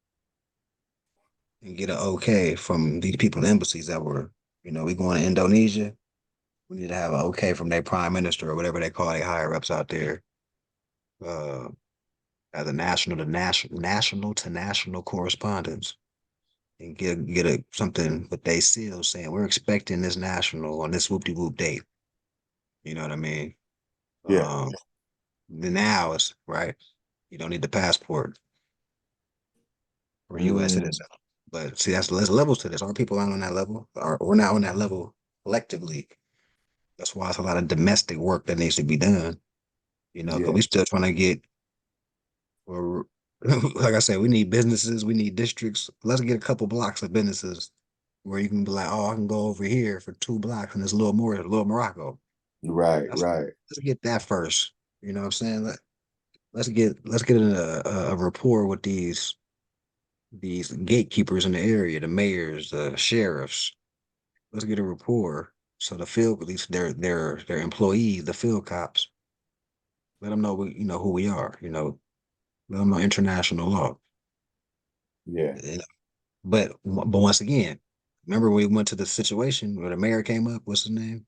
and get an okay from these people in embassies that were, we going to Indonesia. We need to have an okay from their prime minister or whatever they call their higher ups out there. As a national to national correspondence and get something with they seal saying we're expecting this national on this whoop de whoop date. You know what I mean? Yeah. Now it's right. You don't need the passport for a U.S. citizen. But see, there's levels to this. Our people aren't on that level. We're not on that level collectively. That's why it's a lot of domestic work that needs to be done. Because Yeah. we still trying to get, or like I said, we need businesses, we need districts. Let's get a couple blocks of businesses where you can be like, oh, I can go over here for 2 blocks and it's a little more, little Morocco. Right. Let's Right. let's get that first. You know what I'm saying? Let's get in a rapport with these gatekeepers in the area, the mayors, the sheriffs. Let's get a rapport. So the field, at least their employees, the field cops, let them know who we are. Let them know international law. Yeah. You know, but once again, remember we went to the situation where the mayor came up. What's his name?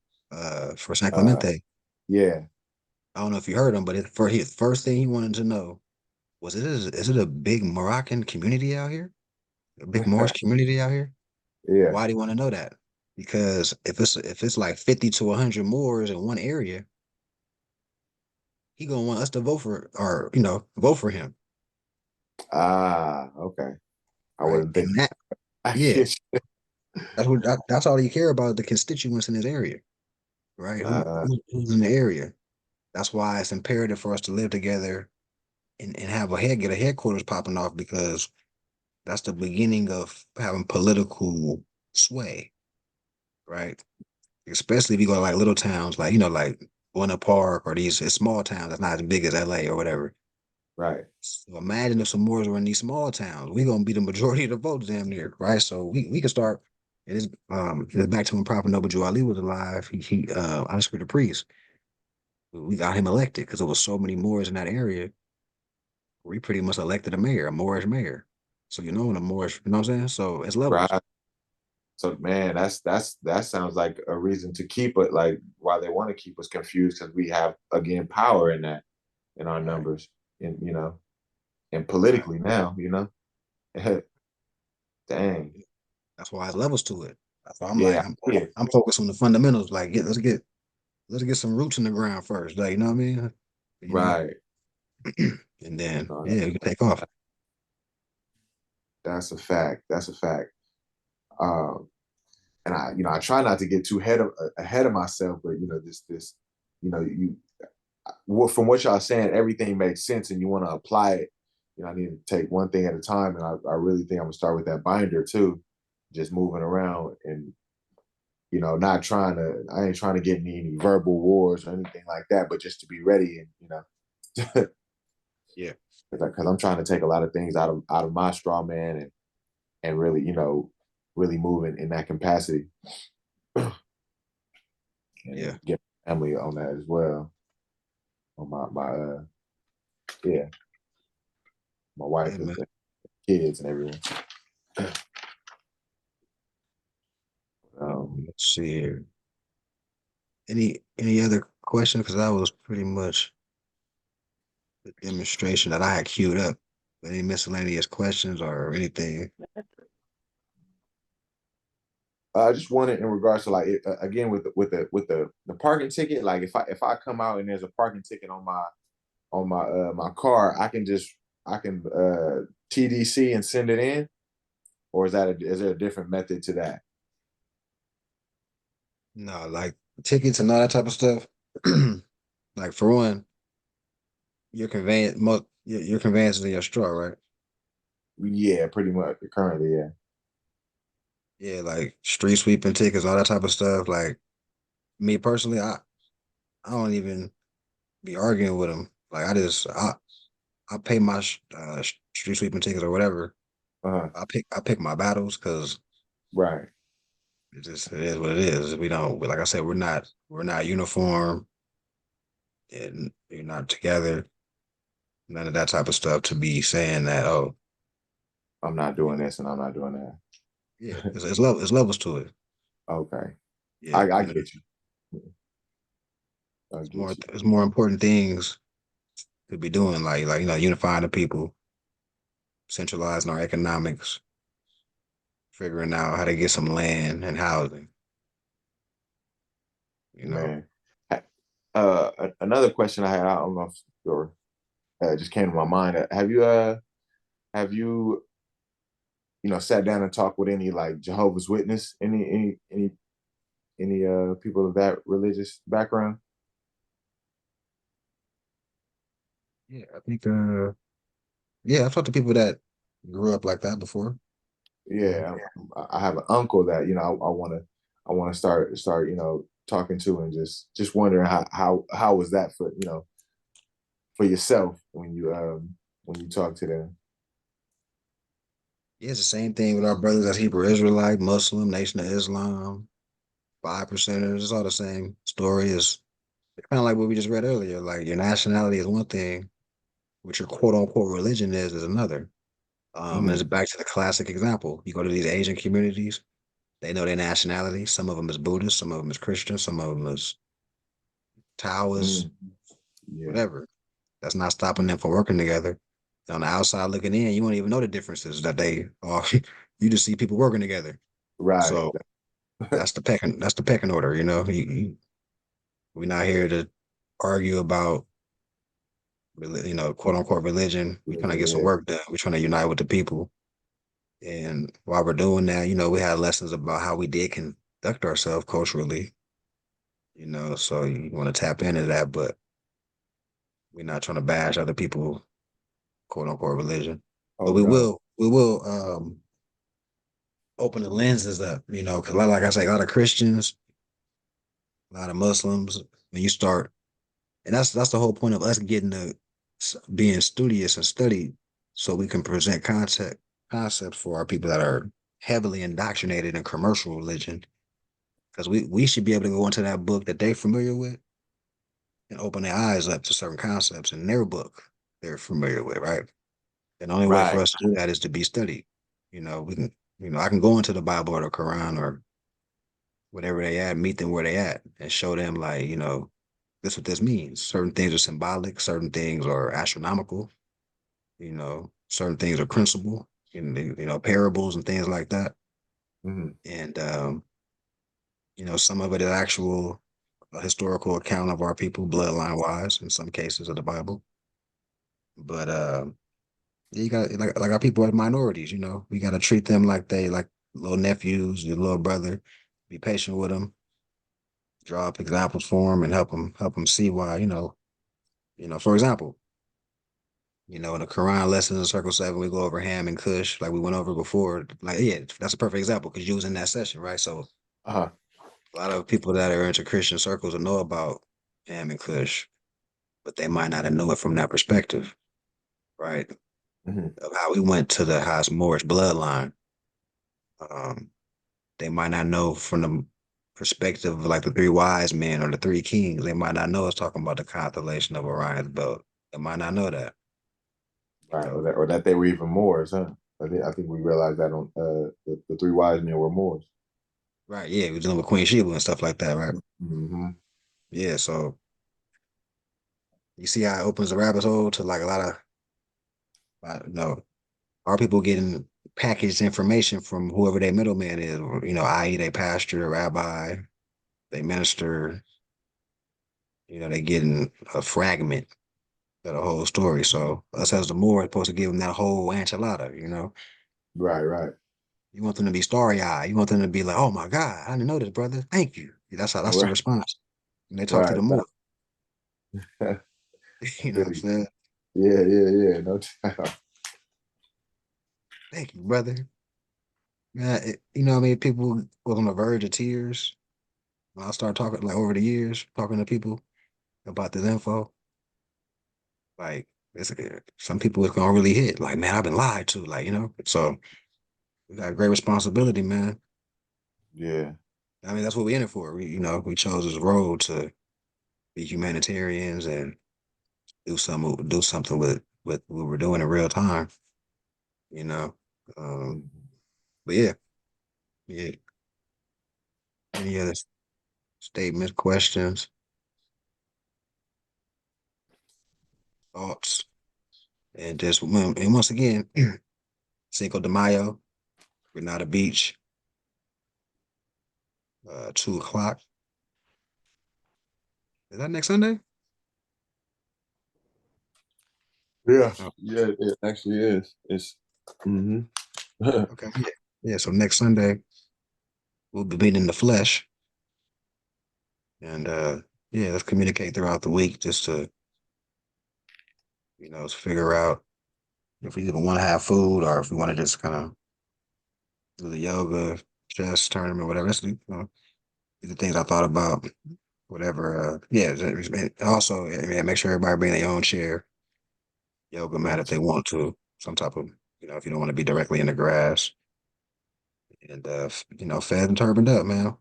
For San Uh. Clemente. Yeah. I don't know if you heard him, but for his first thing he wanted to know was is it a big Moroccan community out here? A big Moorish community out here? Yeah. Why do you want to know that? Because if it's like 50 to 100 Moors in one area, he gonna want us to vote for or vote for him, Ah. Okay. I right? wasn't And thinking. that I yeah, get you. that's all you care about, the constituents in his area, right? Uh. Who's in the area? That's why it's imperative for us to live together and have get a headquarters popping off because that's the beginning of having political sway, right? Especially if you go to like little towns, like like Buena Park or these small towns that's not as big as LA or whatever. Right. So imagine if some Moors were in these small towns. We're gonna be the majority of the votes damn near, right? So we can start. It's back to when Prophet Noble Jew Ali was alive. He Oscar the priest. We got him elected because there was so many Moors in that area. We pretty much elected a mayor, a Moorish mayor. So when a Moorish, you know what I'm saying? So it's levels. Right. So man, that sounds like a reason to keep it, like why they want to keep us confused because we have again power in that in our Right, numbers and and right. politically now, dang. That's why it's levels to it. That's why I'm Yeah. like, I'm, Yeah. I'm focused on the fundamentals. Like, let's get some roots in the ground first. Like, you know what I mean? You know, Right. and then No, yeah, we can take off. that's a fact. That's a fact. Um, and I try not to get too ahead of myself, but this, you from what y'all saying, everything makes sense, and you want to apply it. I need to take one thing at a time, and I really think I'm gonna start with that binder too, just moving around and not trying to. I ain't trying to get in any verbal wars or anything like that, but just to be ready and Yeah, because I'm trying to take a lot of things out of my straw man and really really move in that capacity and yeah, get family on that as well. On my yeah, my yeah, wife and man. kids and everyone. Let's see here. Any other questions? Because that was pretty much the demonstration that I had queued up. Any miscellaneous questions or anything? I just wanted in regards to like again with the parking ticket. Like if I come out and there's a parking ticket on my car, I can TDC and send it in, or is there a different method to that? No, like tickets and all that type of stuff. Like for one, your conveyance is in your straw, right? Yeah, pretty much currently. Yeah. Yeah, like street sweeping tickets, all that type of stuff. Like me personally, I don't even be arguing with them. Like I pay my street sweeping tickets or whatever. Uh-huh. I pick my battles because Right. it is what it is. We don't like I said, we're not uniform and we're not together. None of that type of stuff to be saying that, oh, I'm not doing this and I'm not doing that. yeah, it's levels to it. Okay. Yeah, I get you. I it's get more you. it's more important things to be doing, like unifying the people, centralizing our economics, figuring out how to get some land and housing. You know, Man. Another question I had, I don't know if your just came to my mind. Have you sat down and talked with any like Jehovah's Witness, any people of that religious background? Yeah, I think yeah, I've talked to people that grew up like that before. Yeah, I have an uncle that I want to start talking to, and just wondering how was that for for yourself when you talk to them. Yeah, it's the same thing with our brothers as Hebrew Israelite, Muslim, Nation of Islam, 5%ers. It's all the same story. It's kind of like what we just read earlier. Like your nationality is one thing, what your quote unquote religion is another. And it's Mm, back to the classic example. You go to these Asian communities, they know their nationality. Some of them is Buddhist, some of them is Christian, some of them is Taoist, mm, yeah, whatever. That's not stopping them from working together. On the outside looking in, you won't even know the differences that they are. You just see people working together. right. So that's the pecking order, we're not here to argue about quote unquote religion. We're trying to get some Yeah, work done. We're trying to unite with the people. And while we're doing that, we had lessons about how we did conduct ourselves culturally, so you want to tap into that, but we're not trying to bash other people, quote unquote religion. But oh we no, will we will open the lenses up, because like I say, a lot of Christians, a lot of Muslims, when you start, and that's the whole point of us getting the being studious and studied, so we can present concepts for our people that are heavily indoctrinated in commercial religion, because we should be able to go into that book that they're familiar with and open their eyes up to certain concepts in their book they're familiar with, right? And the only way for right. us to do that is to be studied. We can, I can go into the Bible or the Quran or whatever they at, meet them where they at, and show them like, this what this means. Certain things are symbolic, certain things are astronomical, certain things are principle, parables and things like that. Hmm. And some of it is actual historical account of our people, bloodline wise, in some cases of the Bible. But you got like our people as minorities, we gotta treat them like they like little nephews, your little brother. Be patient with them, draw up examples for them, and help them see why, for example, in the Quran lessons in Circle 7, we go over Ham and Kush, like we went over before. Like, yeah, that's a perfect example because you was in that session, right? So Uh-huh. a lot of people that are into Christian circles will know about Ham and Kush, but they might not have know it from that perspective, right? Hmm. Of how we went to the Haas Moorish bloodline. Um, they might not know from the perspective of like the three wise men or the three kings. They might not know it's talking about the constellation of Orion's belt. They might not know that, you Right, know. or that they were even Moors, huh? I think we realized that on the three wise men were Moors. Right, yeah, we're dealing with Queen Sheba and stuff like that, right? Hmm. Yeah, so you see how it opens the rabbit hole to like a lot of, our people getting packaged information from whoever their middleman is, or, i.e., they pastor, rabbi, they minister, they getting a fragment of the whole story. So us as the Moor are supposed to give them that whole enchilada. Right, right, You want them to be starry eyed. You want them to be like, "Oh my God, I didn't know this, brother. Thank you." That's the right, response when they talk to right. the Moor. You know what I'm Really. saying? Yeah, yeah, yeah. No doubt. Thank you, brother. Man, what I mean? People was on the verge of tears when I started talking, like over the years, talking to people about this info. Like, some people it's gonna really hit. Like, man, I've been lied to. Like, so we got a great responsibility, man. Yeah. I mean, that's what we in it for. We chose this road to be humanitarians and do something with what we're doing in real time. You know, um, Mhm. but yeah, yeah. Any other statements, questions, thoughts, and once again, Cinco de Mayo, Granada Beach, 2 o'clock. Is that next Sunday? Yeah, Oh, yeah, it actually is. It's hmm okay, yeah, yeah. So next Sunday we'll be meeting in the flesh. And yeah, let's communicate throughout the week just to, to figure out if we even want to have food or if we want to just kind of do the yoga, chess tournament, whatever. These are things I thought about. Whatever. Yeah. Also, yeah, make sure everybody bring their own chair, yoga mat if they want to. Some type of, if you don't want to be directly in the grass. And fed and turbaned up, man.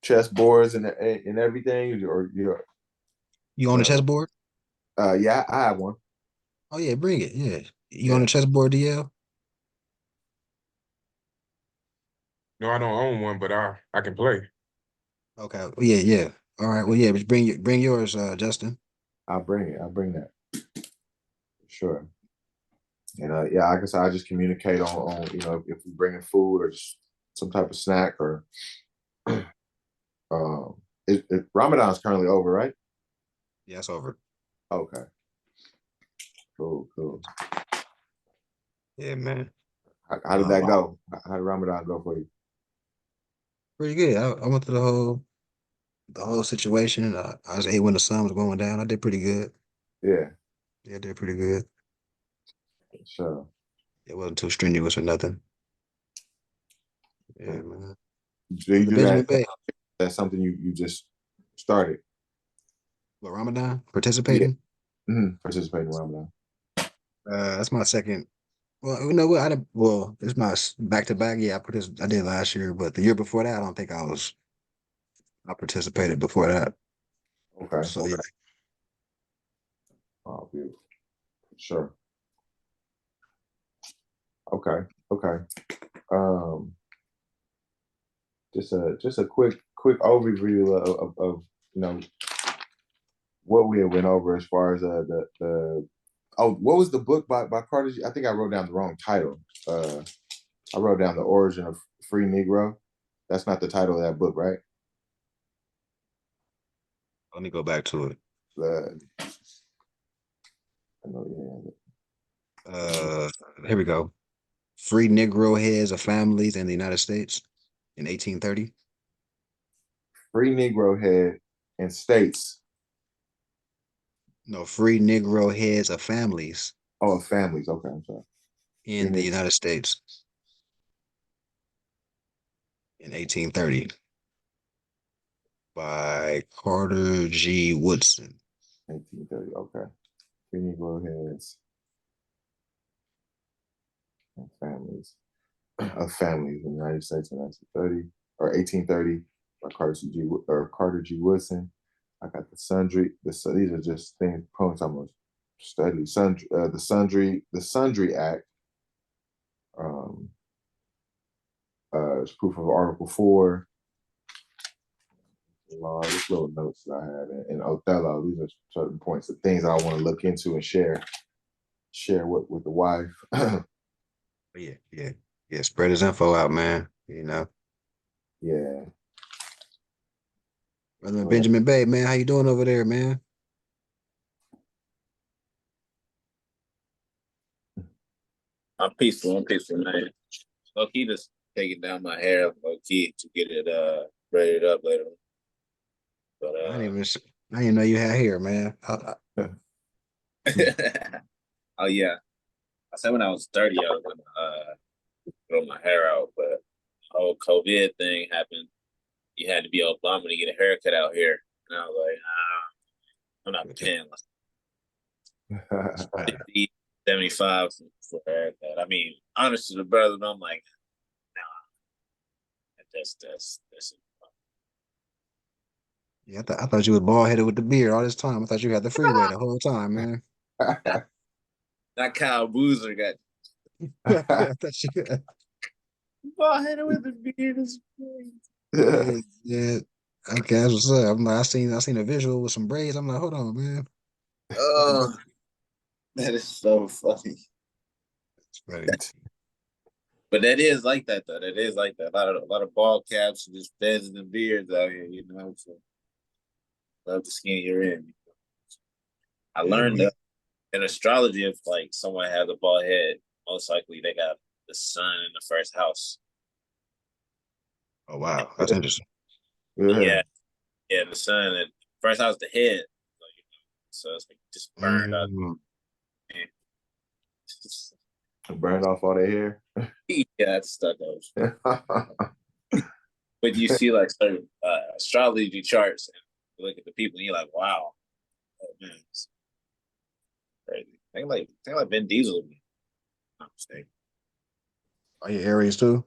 Chess boards and everything, or You on the chessboard? yeah, I have one. Oh yeah, bring it. Yeah. You on Yeah. the chessboard, DL? No, I don't own one, but I can play. Okay. Well, yeah, yeah. All right. Well, yeah, just bring yours, Justin. I'll bring it. I'll bring that. Sure. And yeah, like I said, I just communicate on if we're bringing food or just some type of snack or Ramadan's currently over, right? Yeah, it's over. Okay. Cool. Yeah, man. How did that go? How did Ramadan go for you? Pretty good. I went through the whole situation. I was ate when the sun was going down. I did pretty good. Yeah, Yeah, I did pretty good. sure. It wasn't too strenuous or nothing. Yeah, Okay. man. Do you Brother do Benjamin that? Bay. That's something you just started. What, Ramadan? Yeah. Participating? Participating in Ramadan. That's my second. Well, you know what? It's my back to back. Yeah, I did last year, but the year before that, I don't think I participated before that. Okay. So yeah, Oh, beautiful. Sure. Okay. Um, just a quick overview of what we had went over as far as the what was the book by Carter G? I think I wrote down the wrong title. I wrote down The Origin of Free Negro. That's not the title of that book, right? let me go back to it. I know you have it. Uh, Here we go. Free Negro heads of families in the United States in 1830. Free Negro Head and States. No, free Negro heads of families Oh, families. Okay, I'm sorry. Free in the Negro. United States in 1830 by Carter G. Woodson. 1830. Okay. Free Negro Heads and Families of Families in the United States in 1930 or 1830 by Carter G. Woodson. I got the Sundry. These are just things poems I'm gonna study. The Sundry Act. Um, it's proof of Article 4. Law, just little notes that I had in Othello. These are certain points of things I want to look into and share with the wife. Yeah. Spread his info out, man. Yeah. Brother Benjamin Bay, man, how you doing over there, man? I'm peaceful, man. Low key just taking down my hair low key to get it braided up later. But I didn't even know you had hair, man. oh yeah. I said when I was 30 I was gonna grow my hair out, but the whole COVID thing happened. You had to be Obama to get a haircut out here. And I was like, I'm not paying like 50, 75 for a haircut. I mean, honest to the brother, but I'm like, nah, that's Yeah, I thought you was bald headed with the beard all this time. I thought you had the freeway the whole time, man. that Kyle Boozer got I thought you had, bald headed with the beard is crazy. yeah. Okay, that's what's up. I'm like, I seen a visual with some braids. I'm like, hold on, man. Oh, that is so funny. It's funny. But that is like that though. That is like that. A lot of bald caps and just feds and beards out here, So love the skin you're in. I Yeah, learned we. in astrology if like someone has a bald head, most likely they got the sun in the first house. Oh wow, that's interesting. Yeah. Yeah, the sun. And first, I was the head, so it's like just burned up. Mm, Burned off all their hair. Yeah, that's stuck out. But you see like certain astrology charts and you look at the people and you're like, wow, oh, man, it's crazy. Think like Vin Diesel. If I'm not mistaken. are you Aries too?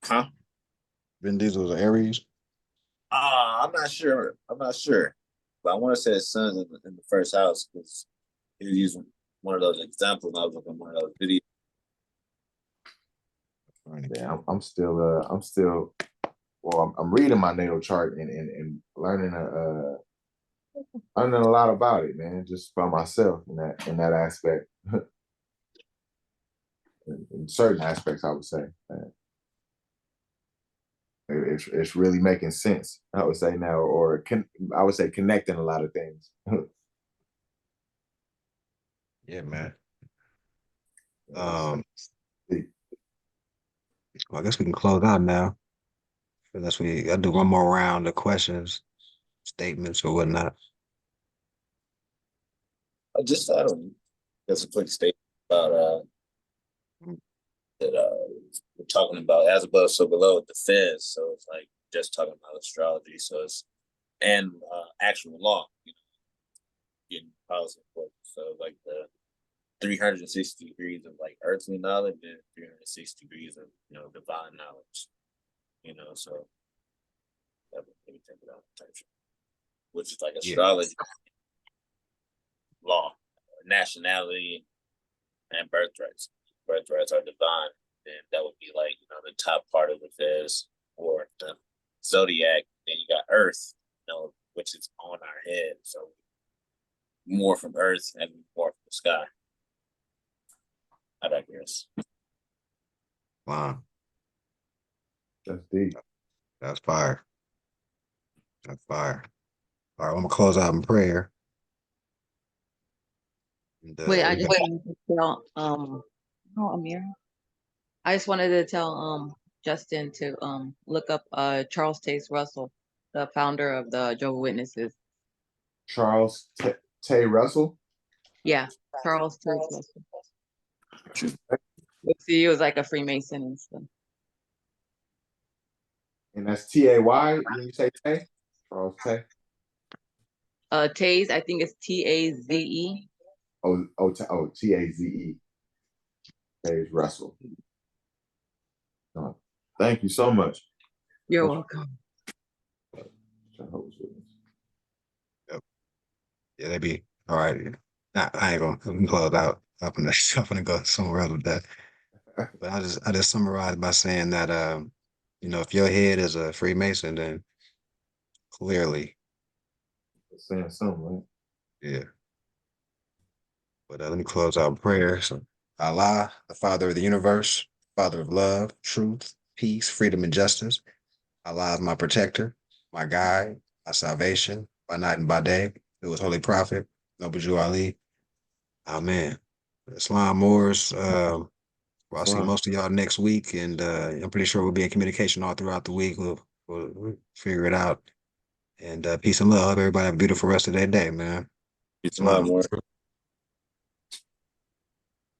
Huh? Vin Diesel's Aries. I'm not sure. I'm not sure. But I want to say his son's in the first house because he was using one of those examples. And I was looking at one of those videos. Yeah, I'm still well, I'm reading my natal chart and learning learning a lot about it, man, just by myself in that aspect. In certain aspects, I would say. It's really making sense, I would say now, or I would say connecting a lot of things. Yeah, man. Well, I guess we can close out now. Unless we gotta do one more round of questions, statements, or whatnot. I don't know. That's a quick statement about that we're talking about as above, so below with the feds. So it's like just talking about astrology. So it's and actual law, getting policy important. So like the 360 degrees of like earthly knowledge and 360 degrees of divine knowledge. So that would maybe take it out of attention. Which is like Yeah. astrology, law, nationality, and birthrights. Birthrights are divine, and that would be like the top part of it is, or the zodiac. Then you got Earth, which is on our head. So more from Earth and more from the sky. I digress. Wow, That's deep. that's fire. That's fire. All right, I'm gonna close out in prayer. And, Wait, I just wanted to tell oh, Amir. I just wanted to tell Justin to look up Charles Taze Russell, the founder of the Jehovah's Witnesses. Charles Tay Russell. Yeah, Charles Taze Russell. See, he was like a Freemason and stuff. And that's Tay. When you say Tay? Charles Tay. Taze, I think it's Taze. Taze. Taze Russell. Thank you so much. You're welcome. Jehovah's Witness. Yep. Yeah, they be all right. Nah, I ain't gonna close out. I'm gonna go somewhere else with that. But I just summarized by saying that if your head is a Freemason, then clearly, Saying something, right? yeah. But let me close out in prayer. So, Allah, the Father of the universe, Father of love, truth, peace, freedom, and justice. Allah is my protector, my guide, my salvation, by night and by day. It was Holy Prophet, Noble Jew Ali. Amen. Islam Moors. I'll see most of y'all next week, and I'm pretty sure we'll be in communication all throughout the week. We'll figure it out. And peace and love. Everybody have a beautiful rest of their day, man. It's a lot more.